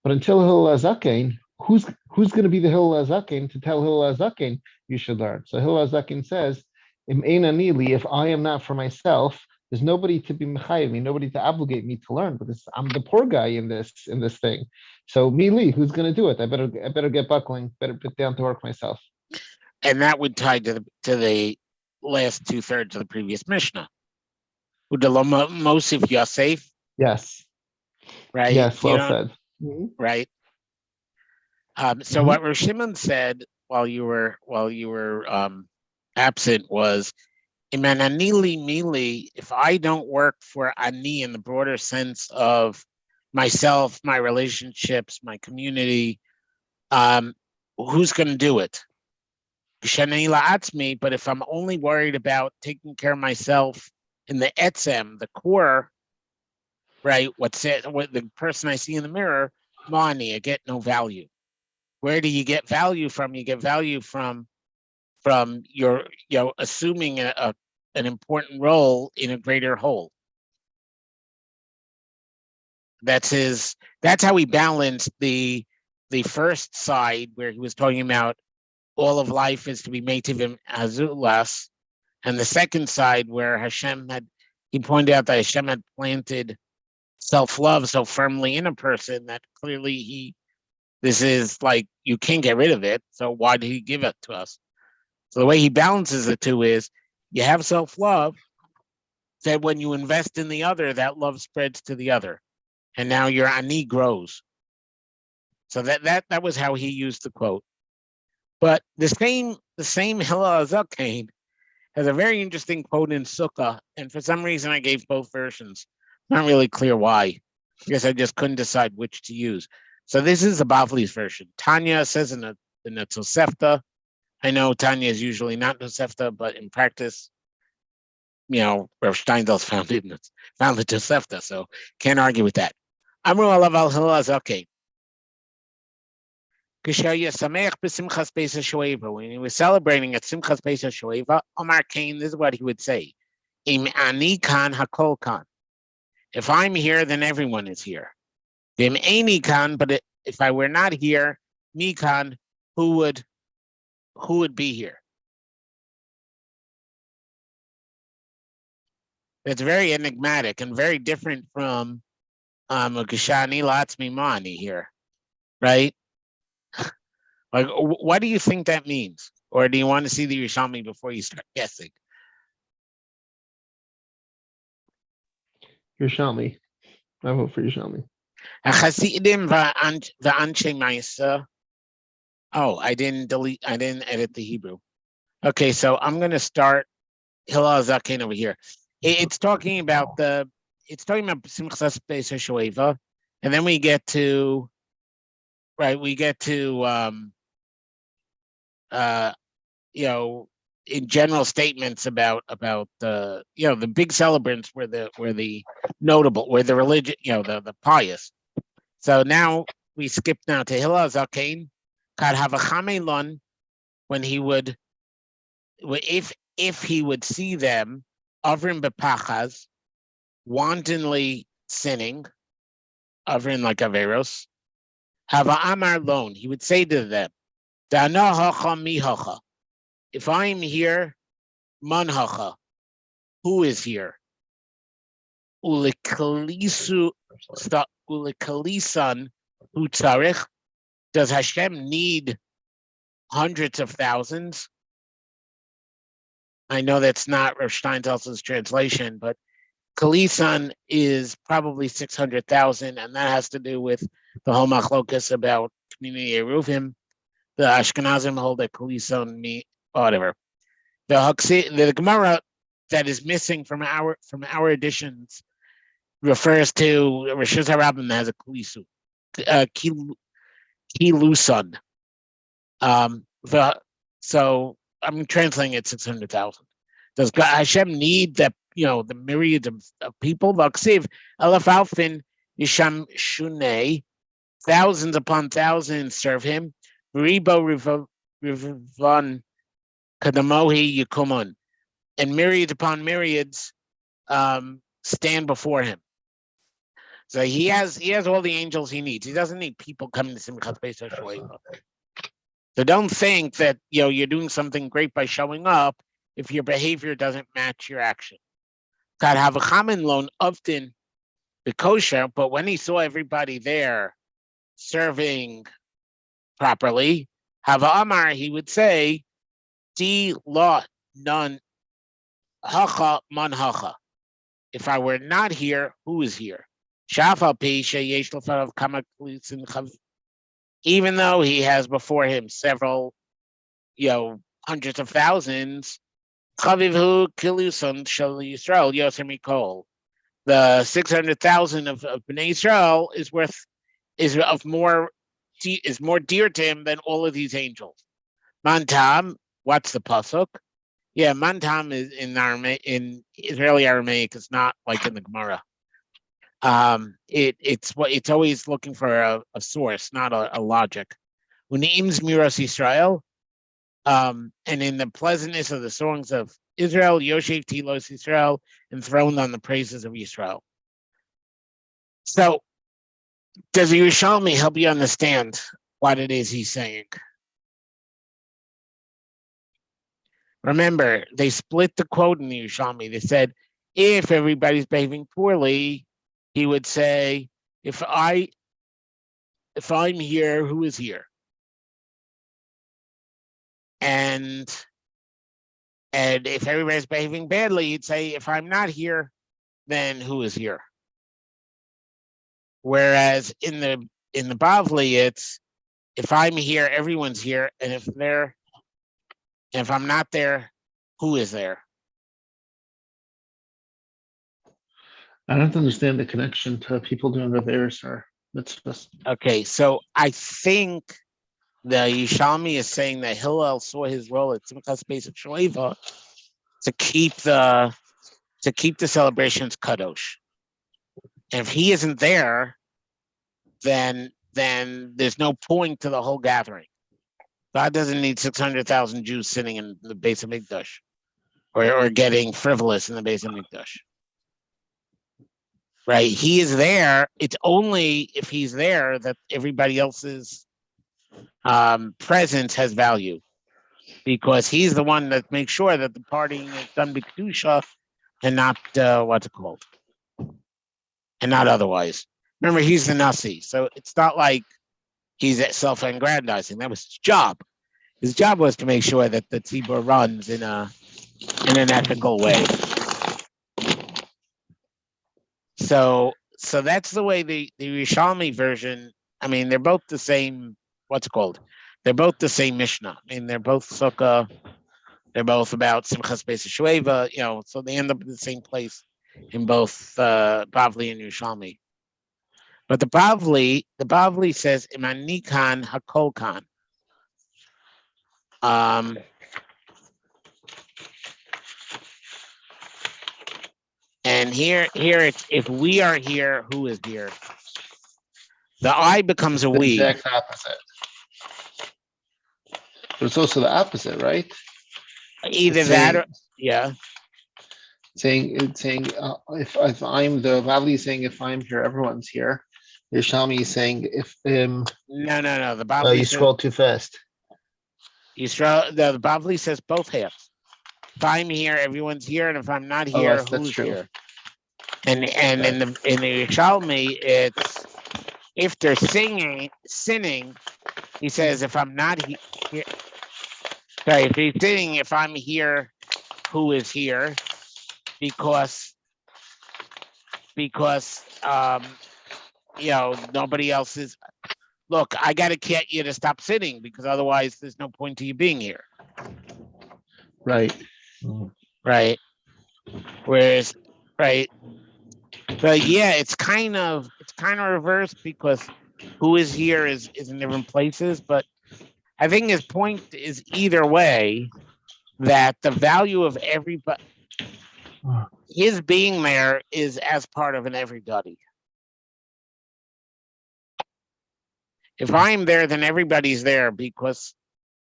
But until Hillel HaZaken, who's going to be the Hillel HaZaken to tell Hillel HaZaken you should learn? So Hillel HaZaken says, Im Eina Nili, if I am not for myself, there's nobody to be mechayev me, nobody to obligate me to learn, because I'm the poor guy in this thing. So me, Lee, who's going to do it? I better get buckling, better put down to work myself. And that would tie to the last 2/3 of the previous Mishnah. Mosif Yosef, Yes. right? Yes. You Well don't, said. Mhm. right? So Mhm. what Rav Shimon said while you were absent was, if I don't work for ani in the broader sense of myself, my relationships, my community, who's going to do it? But if I'm only worried about taking care of myself in the etzem, the core, right? What the person I see in the mirror, mani, I get no value. Where do you get value from? You get value from your assuming an important role in a greater whole. That's how he balanced the first side where he was talking about all of life is to be meitiv and azulas, and the second side where he pointed out that Hashem had planted self-love so firmly in a person that clearly this is like, you can't get rid of it. So why did he give it to us? So the way he balances the two is, you have self-love, that when you invest in the other, that love spreads to the other. And now your ani grows. So that was how he used the quote. But the same Hillel Zaken has a very interesting quote in Sukkah, and for some reason I gave both versions. Not really clear why. I guess I just couldn't decide which to use. So this is the Bavli's version. Tanya says in the Tosefta. I know Tanya is usually not Tosefta, but in practice, Rav Steindel's found the Tosefta, so can't argue with that. Amru alav al Hillel Zaken. When he was celebrating at Simchas Pesach Shoeva, Omar Cain, this is what he would say: Im ani kan hakol kan. If I'm here, then everyone is here. Im ani kan, but if I were not here, mi kan, who would be here? It's very enigmatic and very different from Gishani Latzmi Mani here, right? Like, what do you think that means? Or do you want to see the Yerushalmi before you start guessing? Yerushalmi. I vote for Yerushalmi. Oh, I didn't edit the Hebrew. Okay, so I'm going to start Hillel Zaken over here. It's talking about Simchas Beis HaShoeva, and then we get to in general statements about the the big celebrants were the notable, were the religious, the pious. So now we skip now to Hillel Zaken, Kad Havachamei, when he would, if he would see them, Avrim Bepachaz, wantonly sinning, Avrim like Averos, Hava Amar Lon, he would say to them, Dana Hacha Mihacha, if I'm here, Man Hacha, who is here? Ulikalisan Utzarich, does Hashem need hundreds of thousands? I know that's not Rav Steinsaltz's translation, but Kalisan is probably 600,000, and that has to do with the whole machlokas about community Eruvim. The Ashkenazim hold that Kalisan whatever. The Gemara that is missing from our editions refers to Rishus HaRabim that has a Kalisu, Kilusan. So I'm translating it 600,000. Does Hashem need the myriads of people? Vaksiv Elef Alfin Yisham Shunei, thousands upon thousands serve him. Ribo Rivan Kadamohi Yukumun, and myriads upon myriads stand before him. So he has all the angels he needs. He doesn't need people coming to Simchat Beis HaShoeva. So don't think that you're doing something great by showing up if your behavior doesn't match your action. God have a common loan often the kosher, but when he saw everybody there serving properly, have Amar, he would say, Di la none hacha man hacha. If I were not here, who is here? Shafal pisha yesh lefanav kama klitzin chav. Even though he has before him several, hundreds of thousands, Chaviv kiluson shel Yisrael Yoser Mikol. The 600,000 of Bnei Israel is more dear to him than all of these angels. Mantam, what's the pasuk? Yeah, Mantam is in Israeli Aramaic. It's not like in the Gemara. It's always looking for a source, not a logic. Uniim's Miras Israel, and in the pleasantness of the songs of Israel, Yoshev Tilos Israel, enthroned on the praises of Israel. So, does the Yerushalmi help you understand what it is he's saying? Remember, they split the quote in the Yerushalmi. They said, if everybody's behaving poorly, he would say, if I'm here, who is here? And if everybody's behaving badly, he'd say, if I'm not here, then who is here? Whereas in the Bavli, it's if I'm here, everyone's here, and if I'm not there, who is there? I don't understand the connection to people doing the theirs or mitzvahs. Okay, so I think the Yishalmi is saying that Hillel saw his role at Simchas Pesach Shoeva to keep the celebrations kadosh. And if he isn't there, then there's no point to the whole gathering. God doesn't need 600,000 Jews sitting in the base of Mikdash or getting frivolous in the base of Mikdash. Right? He is there. It's only if he's there that everybody else's presence has value, because he's the one that makes sure that the partying is done b'kedusha and not what's it called, and not otherwise. Remember, he's the Nasi, so it's not like he's self-aggrandizing. That was his job. His job was to make sure that the tzibur runs in an ethical way. So that's the way the Rishalmi version. I mean, they're both the same. What's it called? They're both the same Mishnah. I mean, they're both sukkah. They're both about Simchas Pesach Shueva. So they end up in the same place in both Bavli and Rishalmi. But the Bavli says Imanikan Hakol Kan. And here it's if we are here, who is here? The I becomes a The we. exact opposite. But it's also the opposite, right? Either It's that saying, or yeah. saying if I'm the Bavli is saying if I'm here, everyone's here. Yerushalmi is saying if No. The you Bavli scroll too fast. The Bavli says both halves. If I'm here, everyone's here, and if I'm not here, Yes, that's who's true. here? And in the Yerushalmi, it's if they're sinning, he says if I'm not here, sorry, if he's sinning, if I'm here, who is here? Because nobody else is. Look, I got to get you to stop sinning because otherwise there's no point to you being here. Right. Right. Whereas, right. But yeah, it's kind of reversed because who is here is in different places. But I think his point is either way that the value of everybody, his being there is as part of an everybody. If I'm there, then everybody's there because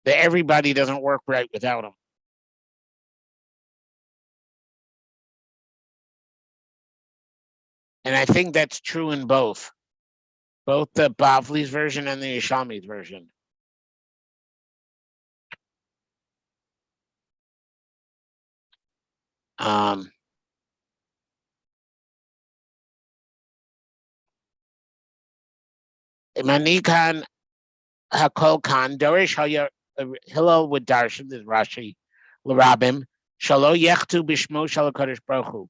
the everybody doesn't work right without him. And I think that's true in both the Bavli's version and the Yerushalmi's version. Manikan Hakol Kan Dorish Hillel with Darshan, this Rashi, L'Rabim, Shalo Yechtu Bishmo Shal Kadosh Baruch Hu.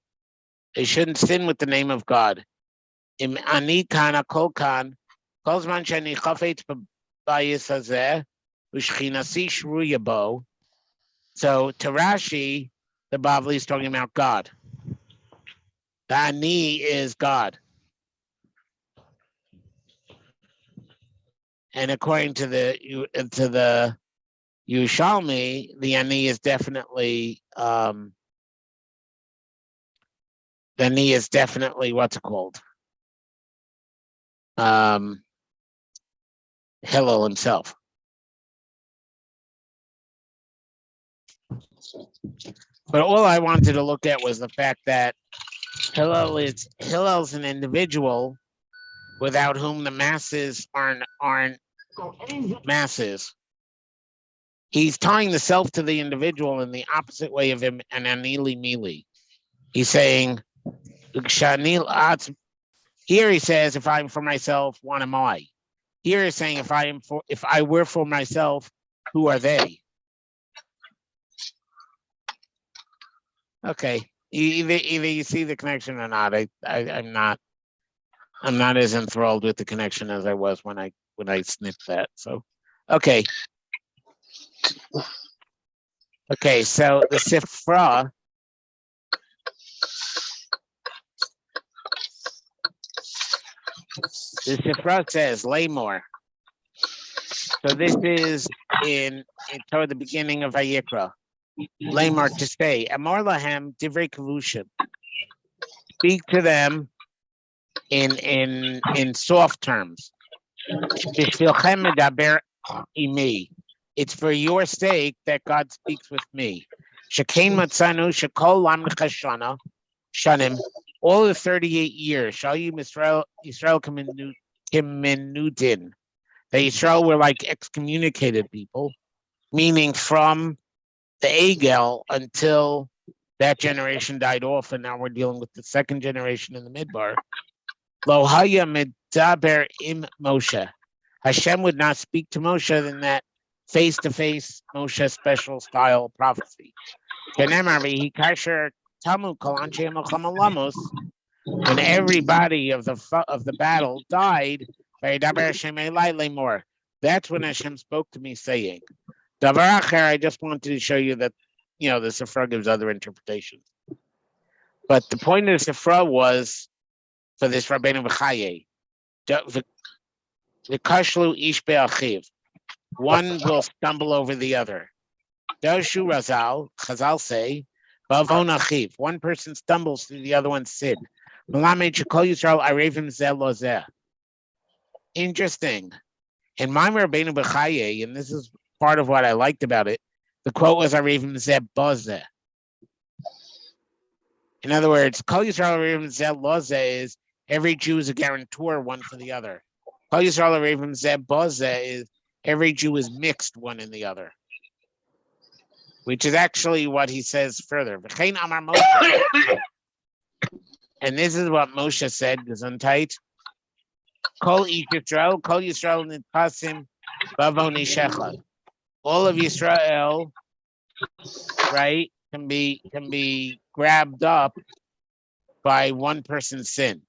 They shouldn't sin with the name of God. Im Ani Kana Kol Kan, Kol Zman Shani Chafetz B'Bayis Hazeh, U'Shchinasi Shruya Bo. So to Rashi, the Bavli is talking about God. The Ani is God. And according to the Yerushalmi, the Ani is definitely what's it called? Hillel himself. But all I wanted to look at was the fact that Hillel's an individual without whom the masses aren't masses. He's tying the self to the individual in the opposite way of him and Anili Mili. He's saying, here he says, if I'm for myself, what am I? Here he's saying, if I were for myself, who are they? Okay, either you see the connection or not. I'm not as enthralled with the connection as I was when I snipped that. So, okay. Okay, so the Sifra. The Sifra says Lamor. So this is toward the beginning of Vayikra. Lamor to say, Amar lahem divrei kavushim. Speak to them in soft terms. Bishvilchem medaber imi. It's for your sake that God speaks with me. Shekain matzanu shekol lam chashana shanim. All the 38 years, shall you Israel kiminudin. The Israel were like excommunicated people, meaning from the Egel until that generation died off, and now we're dealing with the second generation in the Midbar. Lo haya medaber im Moshe. Hashem would not speak to Moshe in that face-to-face Moshe special style prophecy. When everybody of the battle died, that's when Hashem spoke to me saying, I just wanted to show you that, the Sifra gives other interpretations. But the point of the Sifra was for this Rabbeinu B'chaye, the kashlu ish be'achiv. One will stumble over the other. Darshu Razal, Chazal say, Bavon achiv. One person stumbles through the other one's sin. Malamed shekol Yisrael arevim zeh lo zeh. Interesting. In my Rabbeinu B'chaye, and this is part of what I liked about it, the quote was arevim zeh bo zeh. In other words, kol Yisrael arevim zeh lo zeh is every Jew is a guarantor one for the other. Kol Yisrael arevim zeh bo zeh is every Jew is mixed one in the other, which is actually what he says further. And this is what Moshe said, Gesundheit. Kol Yisrael nitpasim bavoni shechad. All of Yisrael, right, can be grabbed up by one person's sin.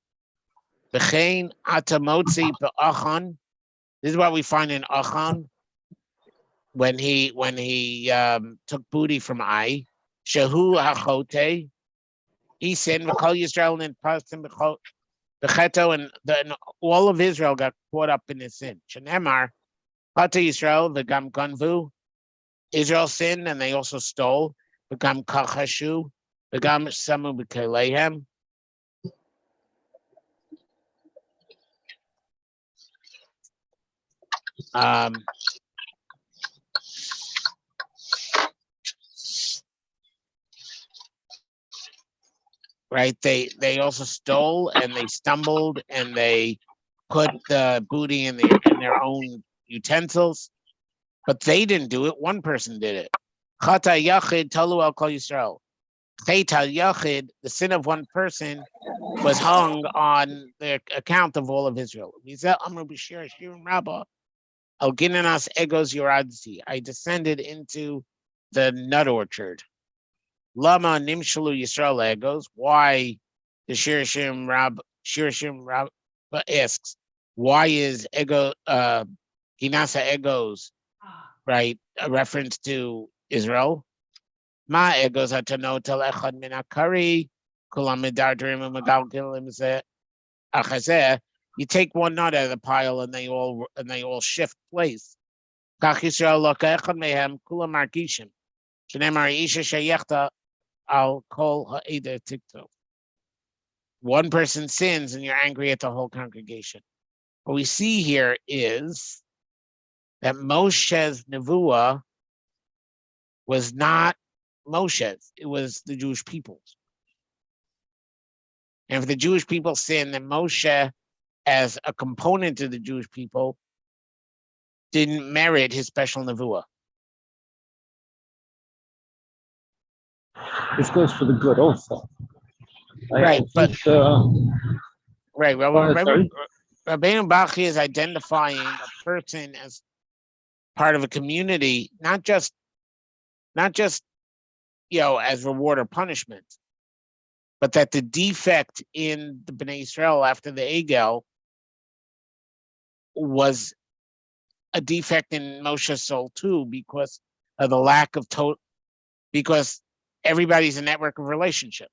B'chein atamotzi ba'achan. This is what we find in Achan when he took booty from Ai. Shehu hachote. He sinned. V'kol Yisrael and pasim b'cheto, and all of Israel got caught up in his sin. Shenemar, Chata Yisrael v'gam ganvu. Israel sinned and they also stole. V'gam kachashu v'gam samu b'keileihem. Right, they also stole and they stumbled and they put the booty in their own utensils, but they didn't do it. One person did it. Chata yachid talu al kol Yisrael. Chata yachid, the sin of one person, was hung on the account of all of Israel. Al Ginanas Egos Yoradzi. I descended into the nut orchard. Lama Nimshalu Yisrael Egos. Why the Shirashim Rab asks, why is Ego Ginasa Egos, right? A reference to Israel. Ma Egos Atano Tel Echad Min Akari, Kulam Midardrim Magalkilim Achazeh. You take one nut out of the pile and they all shift place. Kach Yisrael Loka Echad Mehem Kulam Markishim. Shenemar Isha Shayechta Al Kol Ha'eda Tikto. One person sins and you're angry at the whole congregation. What we see here is that Moshe's Nevuah was not Moshe's, it was the Jewish people's. And if the Jewish people sin, then Moshe, as a component of the Jewish people, didn't merit his special Nevuah. This goes for the good also. Right, but right. Well, sorry. Rabbeinu Bachya is identifying a person as part of a community, not just as reward or punishment, but that the defect in the Bnei Israel after the Egel was a defect in Moshe's soul too, because of the lack of because everybody's a network of relationships.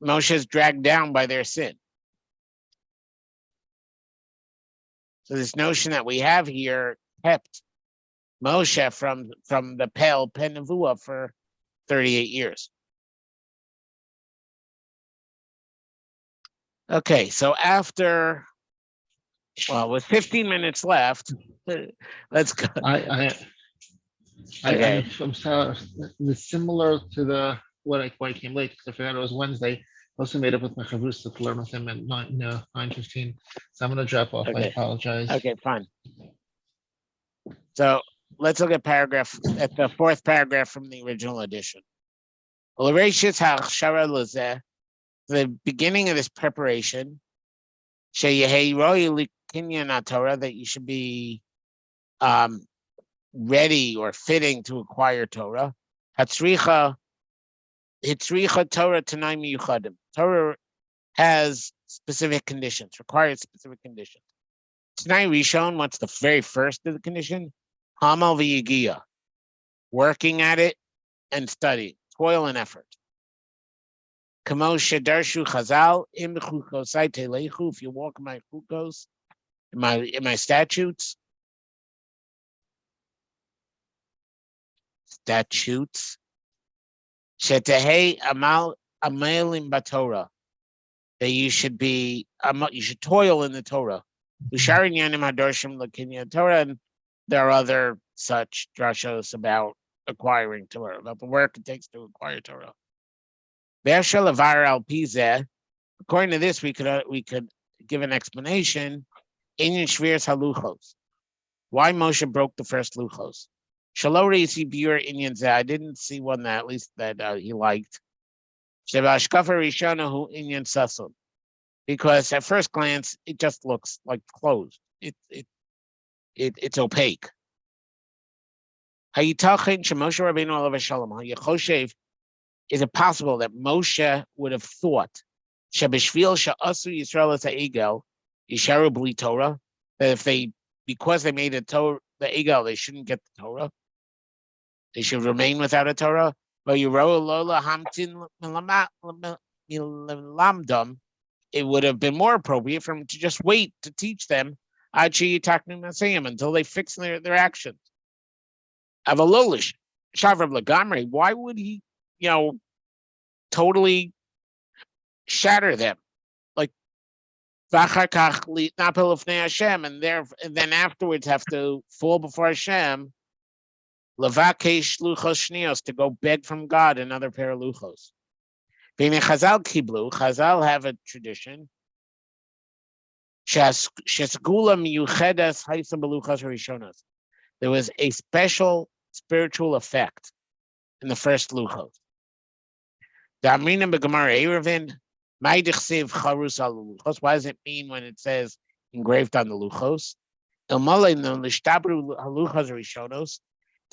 Moshe is dragged down by their sin. So this notion that we have here kept Moshe from the Pel Pen Nevuah for 38 years. Okay, so with 15 minutes left, let's go. I'm sorry. It's similar to why I came late because I forgot it was Wednesday. I also made up with my chavrusa to learn with him at 9:15. So I'm going to drop off. Okay. I apologize. Okay, fine. So let's look at the fourth paragraph from the original edition. The beginning of this preparation, that you should be ready or fitting to acquire Torah. Torah Tanai Miyuchadim. Torah has specific conditions, requires specific conditions. Tanai Rishon, what's the very first of the condition? Hamal v'yigia, working at it and studying, toil and effort. Kamo shedarshu chazal im chukosai telechu. If you walk in my chukos, in my statutes, shetehei amelim batorah, that you should toil in the Torah. Usharin yanim hadarshim lakinya Torah, and there are other such drashos about acquiring Torah, about the work it takes to acquire Torah. According to this, we could give an explanation. Inyan shviras haluchos. Why Moshe broke the first luchos? Shalori biur inyan zeh. I didn't see one that at least that he liked. Sheba ashkafa rishana hu inyan sasun. Because at first glance it just looks like closed. It's opaque. Hayitachin shemoshe Rabbeinu alav shalom hayachoshev. Is it possible that Moshe would have thought shebishvil she'asu Yisrael es ha'egel yisharu b'li Torah, that because they made the egel, they shouldn't get the Torah, they should remain without a Torah? But you lola hamtin milamdam. It would have been more appropriate for him to just wait to teach them until they fix their actions. Avalolish shavrav lagamri. Why would he, totally shatter them? Like Hashem, and then afterwards have to fall before Hashem. Lavakesh luchos shnios, to go beg from God another pair of luchos. Chazal have a tradition. There was a special spiritual effect in the first luchos. Why does it mean when it says engraved on the luchos? The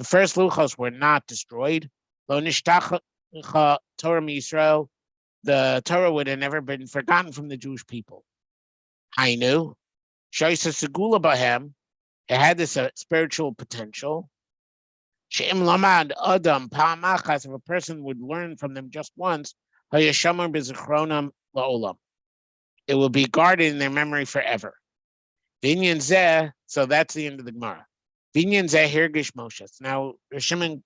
first luchos were not destroyed. Lo nishtach Torah Yisrael, the Torah would have never been forgotten from the Jewish people. Hainu, Shaisa Segula Bahem, it had this spiritual potential. She'im Lamad Adam Pa'amachas, if a person would learn from them just once, Hayashamar Bizichronam La'olam, it will be guarded in their memory forever. Vinyan Zeh, so that's the end of the Gemara. Vinyan Zeh Hirgish Moshe. Now Rav Shimon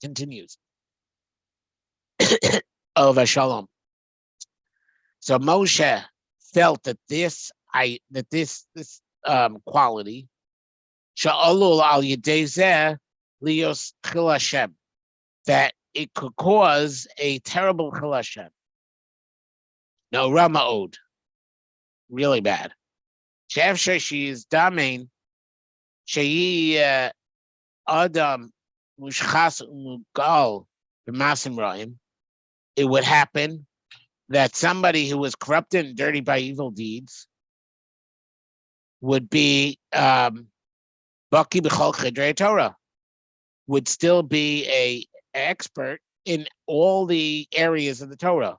continues. Of Shalom. So Moshe felt that this quality, Sha'alul al Yedei Zeh Lios Chil Hashem, that it could cause a terrible Chil Hashem. No, Rama'od, really bad. Shev Sheshi is Damein, Sheyi Adam Mushchas Umugal B'Masim Ra'im. It would happen that somebody who was corrupted and dirty by evil deeds would be Baki B'chol Chedrei Torah, would still be a expert in all the areas of the Torah.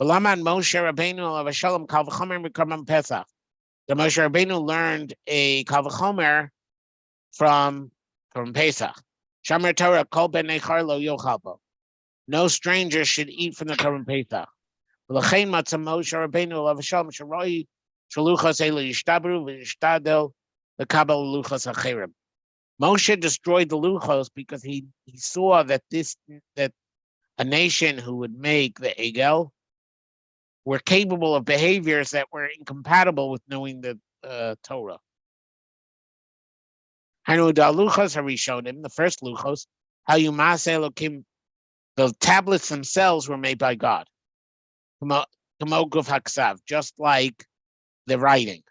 B'laman Moshe Rabbeinu alav Shalom Kal V'chomer B'Karban Pesach. The Moshe Rabbeinu learned a Kal V'chomer from Pesach. Shamer Torah Kol Ben Nechar Lo Yochal Bo. No stranger should eat from the Karban Pesach. V'lachein Matzah Moshe Rabbeinu alav Shalom Sharoi Shaluchas Elu Yishtabru V'Yishtadel L'Kabel Luchas Acherim. Moshe destroyed the Luchos because he saw that a nation who would make the Egel were capable of behaviors that were incompatible with knowing the Torah. Hanu da Luchos Harishonim, the first Luchos, how you Elokim, the tablets themselves were made by God. Kamo Guf Haksav, just like the writing.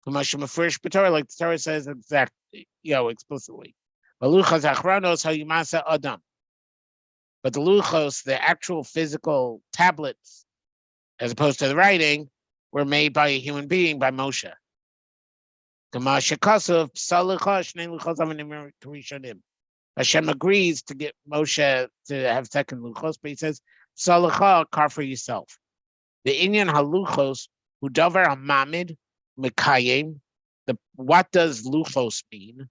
Like the Torah says exactly, explicitly. But the luchos, the actual physical tablets, as opposed to the writing, were made by a human being, by Moshe. Hashem agrees to get Moshe to have second luchos, but he says, "Salacha, car for yourself." The Inyan haluchos, who davar hamamid Mekayim, what does luchos mean?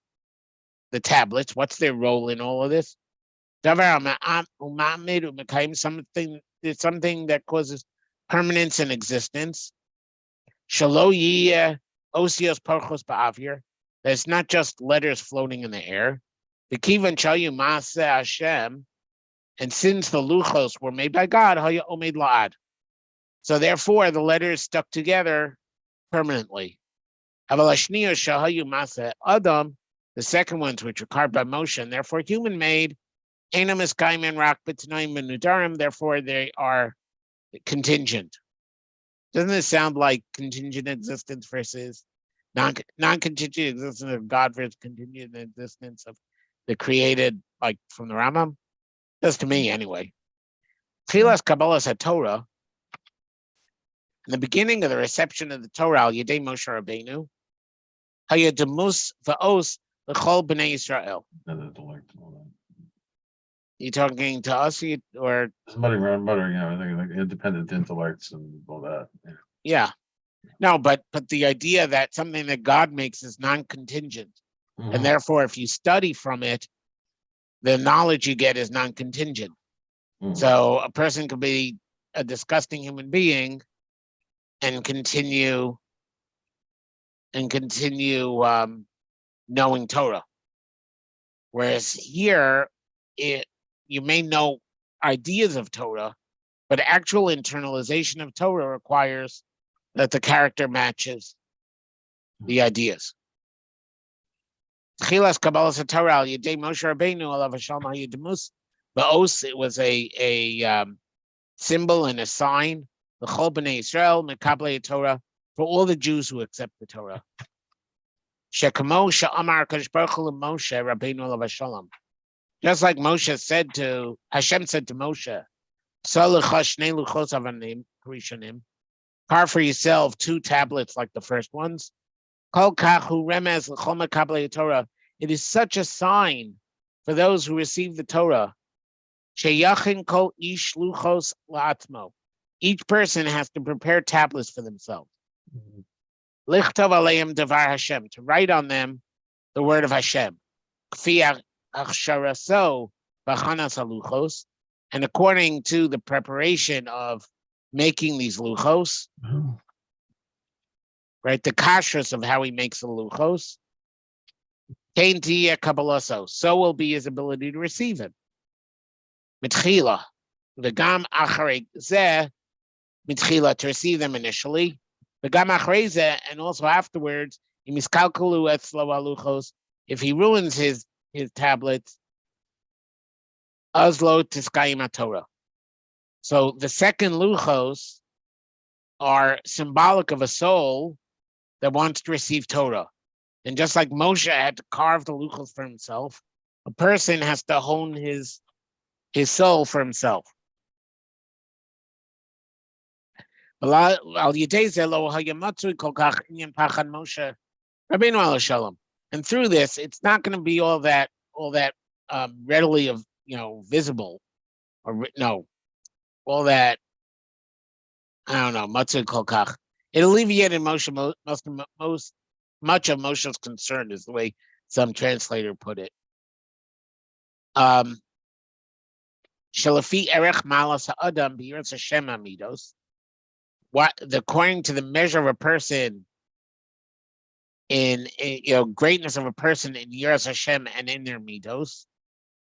The tablets, what's their role in all of this? Davar umamid Mekayim, something that causes permanence and existence. Shalo yiyeh osios parchos ba'avir. It's not just letters floating in the air. The kivan chayu maaseh Hashem, and since the luchos were made by God, haya omed la'ad. So therefore, the letters stuck together permanently. Adam, the second ones, which were carved by Moshe, and therefore human-made, therefore they are contingent. Doesn't this sound like contingent existence versus non-contingent existence of God versus contingent existence of the created, like from the Rambam? Does to me anyway. Tchilas Kabbalas HaTorah, in the beginning of the reception of the Torah, Al Yedei Moshe Rabbeinu, Hayademus Va'os L'chol B'nei Yisrael. You talking to us, or muttering, I think like independent intellects and all that. Yeah. No, but the idea that something that God makes is non-contingent, and therefore, if you study from it, the knowledge you get is non-contingent. So a person could be a disgusting human being and continue knowing Torah. Whereas here, you may know ideas of Torah, but actual internalization of Torah requires that the character matches the ideas. Chilas Kabbalas Torah al Yedei Moshe Rabbeinu alav Shalom haYudemus Ba'os. It was a symbol and a sign. The Chol B'nei Yisrael Mekablei Torah, for all the Jews who accept the Torah. Shekamo she'amar Kadosh Baruch Hu Moshe Rabbeinu alav Shalom. Just like Hashem said to Moshe, Salacha shnei luchos avanim harishonim. Carve for yourself 2 tablets like the first ones. Kol kachu remez l'chol mekablei Torah. It is such a sign for those who receive the Torah. Sheyachin kol ish luchos la'atmo. Each person has to prepare tablets for themselves. Lichtov aleim devar Hashem, to write on them the word of Hashem. Kfi achsharaso b'chanas haluchos, and according to the preparation of making these luchos, right, the kashrus of how he makes the luchos, kain tiyeh kabbaloso, so will be his ability to receive it. Mitchila, v'gam acharei zeh, mitchila, to receive them initially, v'gam acharei zeh, and also afterwards, imiskalkalu etzlo haluchos, if he ruins his tablets, azlo tiskayim Torah. So the second luchos are symbolic of a soul that wants to receive Torah. And just like Moshe had to carve the luchos for himself, a person has to hone his soul for himself. And through this, it's not going to be all that readily visible, or no, all that, I don't know, matzui kol kach. It alleviated Moshe much of Moshe's concern, is the way some translator put it. Shalafi erech malas ha'adam b'yiras Hashem amidos. According to the measure of a person in greatness of a person in yiras Hashem and in their midos,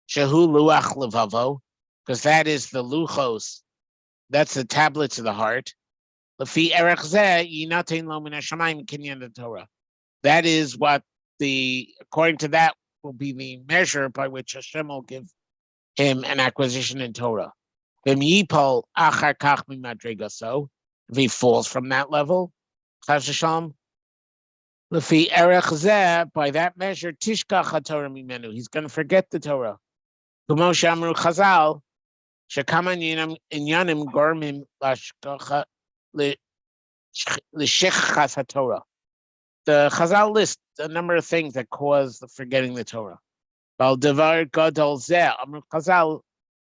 shehu luach levavo, because that is the luchos, that's the tablets of the heart. Lafi erech zeh yinatein lo min hashamayim kinyan Torah. That is what according to that will be the measure by which Hashem will give him an acquisition in Torah. V'im yipol achar kach mimadregaso, if he falls from that level, chas v'shalom, lafi erech zeh, by that measure, tishkach haTorah mimenu, he's going to forget the Torah. Kumo she'amru Chazal, shekama inyanim gormim l'shechachas haTorah. The Chazal list a number of things that cause the forgetting the Torah. Bal devar gadol zeh, amru Chazal,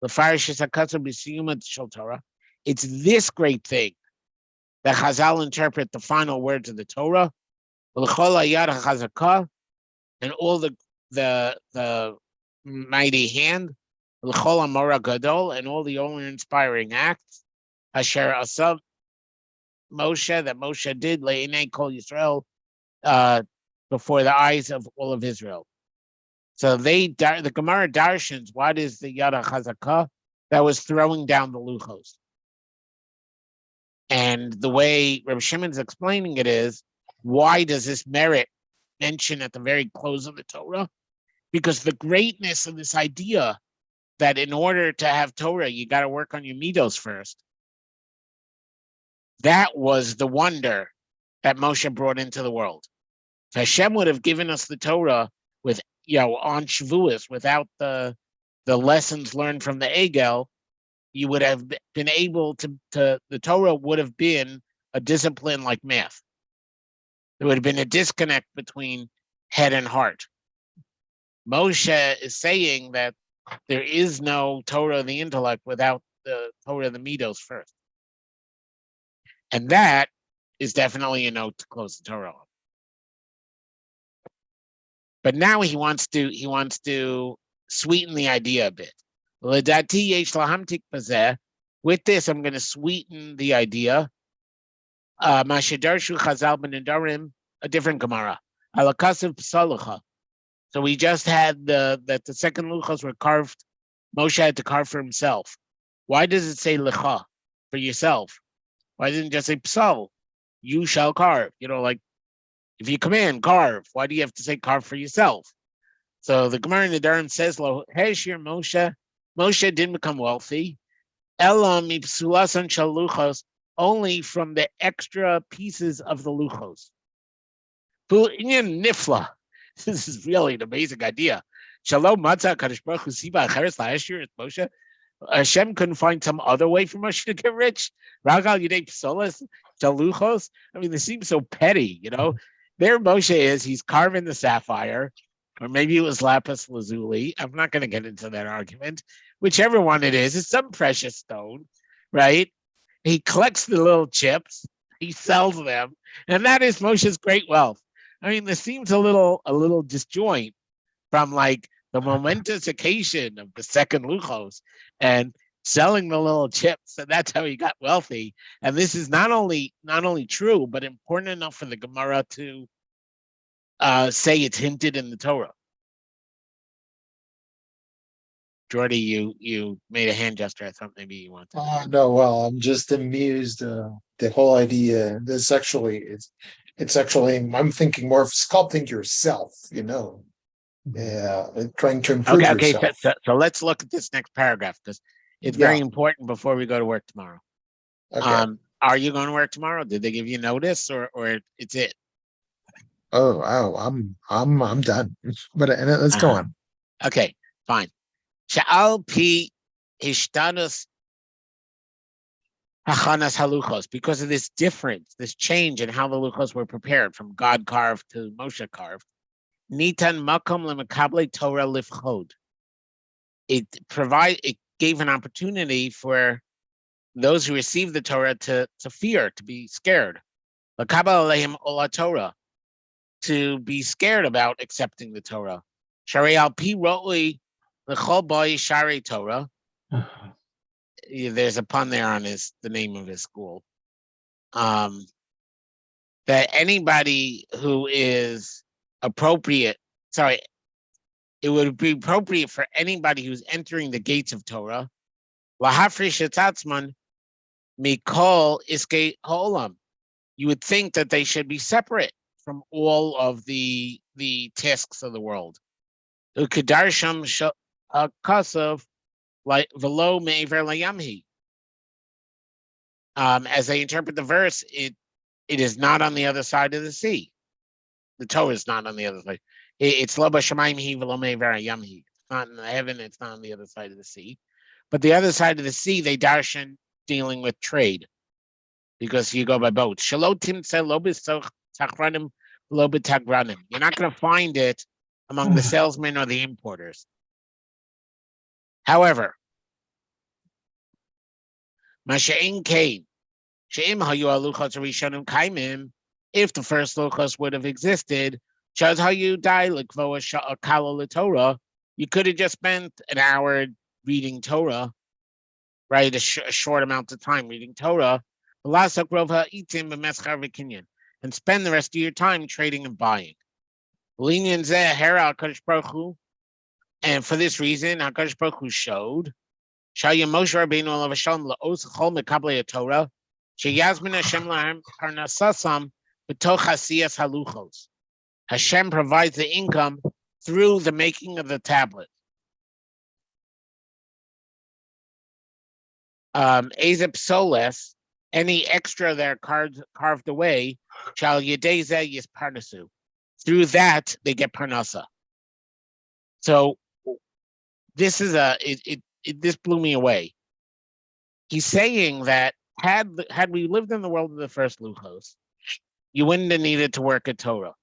l'farishis hakatzer b'siyumat shel Torah. It's this great thing that Chazal interpret the final words of the Torah, l'chol hayad hachazakah, and all the mighty hand, l'chol amora gadol, and all the only inspiring acts, asher asav Moshe, that Moshe did, le'inei kol Yisrael, before the eyes of all of Israel. So the Gemara darshans, what is the Yad HaChazakah? That was throwing down the luchos. And the way Rav Shimon's explaining it is, why does this merit mention at the very close of the Torah? Because the greatness of this idea that in order to have Torah, you got to work on your midos first. That was the wonder that Moshe brought into the world. If Hashem would have given us the Torah with, on Shavuos, without the lessons learned from the Egel, you would have been able to the Torah would have been a discipline like math. There would have been a disconnect between head and heart. Moshe is saying that there is no Torah of the intellect without the Torah of the midos first. And that is definitely a note to close the Torah on. But now he wants to sweeten the idea a bit. With this, I'm going to sweeten the idea. Mashidarshu Chazal ben Nedarim, a different Gemara. Alakasav Psalucha. So we just had that the second luchos were carved. Moshe had to carve for himself. Why does it say lecha, for yourself? Why didn't it just say psal? You shall carve. Like if you command carve, why do you have to say carve for yourself? So the Gemara in the Nedarim says, "Lo heshir Moshe." Moshe didn't become wealthy. Elam mipsulasan shel luchos, only from the extra pieces of the luchos. Inyan nifla. This is really an amazing idea. Shalom matzah kadosh baruch hu siba acheres la'eshir et Moshe. Hashem couldn't find some other way for Moshe to get rich. Ragal Yudei Psolas, Shaluchos. I mean, they seem so petty, There Moshe is, he's carving the sapphire, or maybe it was lapis lazuli. I'm not going to get into that argument. Whichever one it is, it's some precious stone, right? He collects the little chips, he sells them, and that is Moshe's great wealth. I mean, this seems a little disjoint from like the momentous occasion of the second Luchos and selling the little chips, and that's how he got wealthy. And this is not only true, but important enough for the Gemara to say it's hinted in the Torah. Jordy, you made a hand gesture. I thought maybe you wanted to. No, well, I'm just amused. The whole idea. It's actually. I'm thinking more of sculpting yourself. Yeah, trying to improve Okay. yourself. So let's look at this next paragraph because it's Yeah. very important before we go to work tomorrow. Okay. Are you going to work tomorrow? Did they give you notice, or it's it? Oh, I'm done. But let's go on. Okay, fine. Sha'al pi ishtanus hachanas haluchos, because of this difference, this change in how the luchos were prepared from God carved to Moshe carved. Nitan makom lemekable Torah lifchod. It gave an opportunity for those who received the Torah to fear, to be scared. Lekabel aleim ola Torah, to be scared about accepting the Torah. Shaarei al pi roi lechol boy Shaarei Torah. There's a pun there on the name of his school. That anybody who is appropriate, it would be appropriate for anybody who's entering the gates of Torah, lahafrish etzman mikol iskei ha'olam. You would think that they should be separate from all of the tasks of the world. Ukedarsham kasav like velo me'ver layamhi. As they interpret the verse, it is not on the other side of the sea. The Torah is not on the other side. It's lo b'shamayim hi velo me'ver yamhi. It's not in the heaven. It's not on the other side of the sea. But the other side of the sea, they darshan dealing with trade, because you go by boat. Shalotim se lo b'tachranim lo b'tagranim. You're not going to find it among the salesmen or the importers. However, Masha'in Kain, She'im hayu aluchos rishonim kaimim, if the first luchos would have existed, Shaz hayu dai likvoa kala Torah, you could have just spent an hour reading Torah, right? A short amount of time reading Torah, and spend the rest of your time trading and buying. And for this reason, HaKadosh Baruch Hu showed Shaya Moshe Rabbeinu alav Shalom la'os chol mekablei Torah sheyazmin Hashem lahem parnasasam b'toch asiyas haluchos. Hashem provides the income through the making of the tablet. Ezep soles, any extra that are carved away, shal yedei zeh yisparnasu. Through that, they get parnasa. So this is this blew me away. He's saying that had we lived in the world of the first luchos, you wouldn't have needed to work at Torah.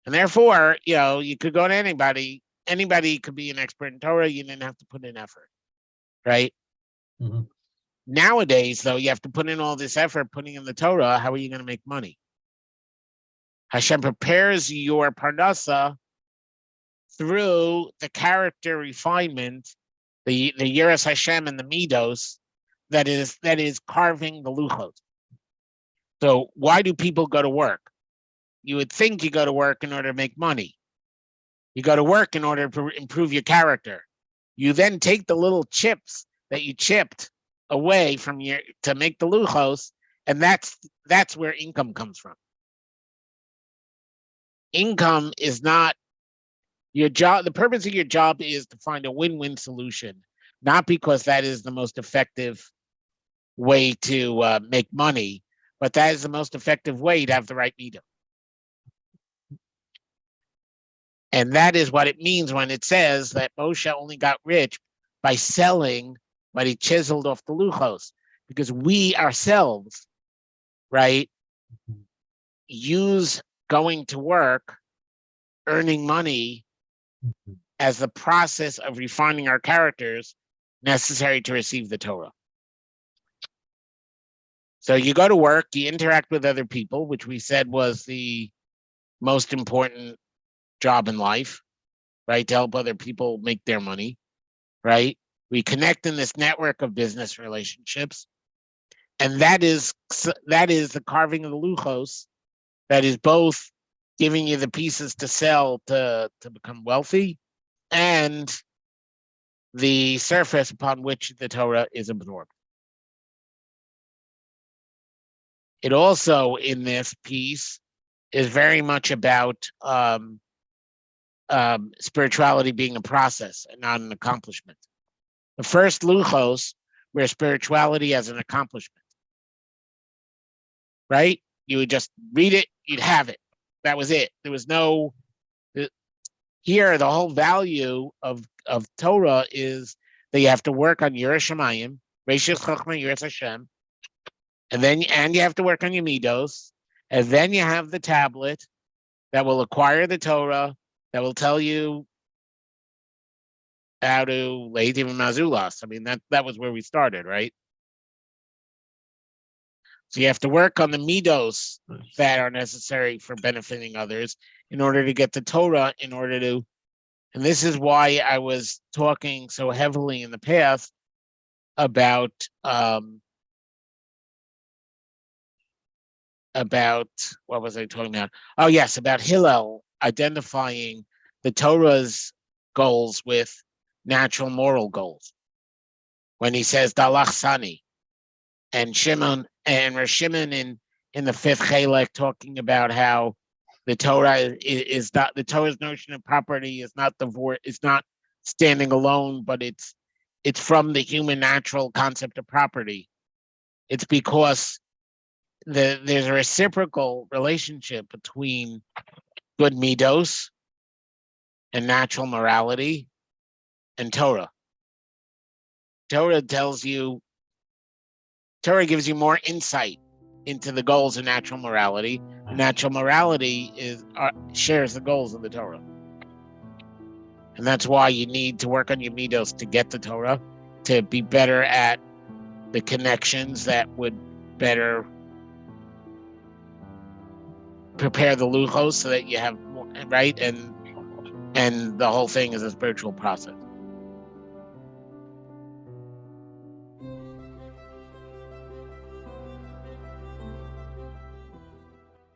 And therefore, you could go to anybody. Anybody could be an expert in Torah. You didn't have to put in effort, right? Mm-hmm. Nowadays, though, you have to put in all this effort putting in the Torah. How are you going to make money? Hashem prepares your parnasa through the character refinement, the Yiras Hashem and the Midos that is carving the luchos. So why do people go to work? You would think you go to work in order to make money. You go to work in order to improve your character. You then take the little chips that you chipped away from to make the luchos, and that's where income comes from. Income is not your job. The purpose of your job is to find a win-win solution, not because that is the most effective way to make money, but that is the most effective way to have the right meter. And that is what it means when it says that Moshe only got rich by selling what he chiseled off the luchos, because we ourselves, right, use going to work, earning money as the process of refining our characters necessary to receive the Torah. So you go to work, you interact with other people, which we said was the most important job in life, right? To help other people make their money, right? We connect in this network of business relationships. And that is the carving of the luchos, that is both giving you the pieces to sell to become wealthy, and the surface upon which the Torah is absorbed. It also, in this piece, is very much about spirituality being a process and not an accomplishment. The first luchos were spirituality as an accomplishment, right? You would just read it, you'd have it. That was it. There was no. Here, the whole value of Torah is that you have to work on Yiras Shamayim, Reishis Chochmah Yiras Hashem, and you have to work on your midos, and then you have the tablet that will acquire the Torah, that will tell you how to Leitim Mazulas. I mean, that was where we started, right? So you have to work on the midos that are necessary for benefiting others in order to get the Torah, and this is why I was talking so heavily in the past about what was I talking about? Oh yes, about Hillel identifying the Torah's goals with natural moral goals. When he says Dalach Sani, and Shimon and Rav Shimon in the fifth Chelek talking about how the Torah is not, the Torah's notion of property is not it's not standing alone, but it's from the human natural concept of property. It's because there's a reciprocal relationship between good midos and natural morality and Torah. Torah gives you more insight into the goals of natural morality. Natural morality shares the goals of the Torah. And that's why you need to work on your midos to get the Torah, to be better at the connections that would better prepare the luchos so that you have more, right? And the whole thing is a spiritual process.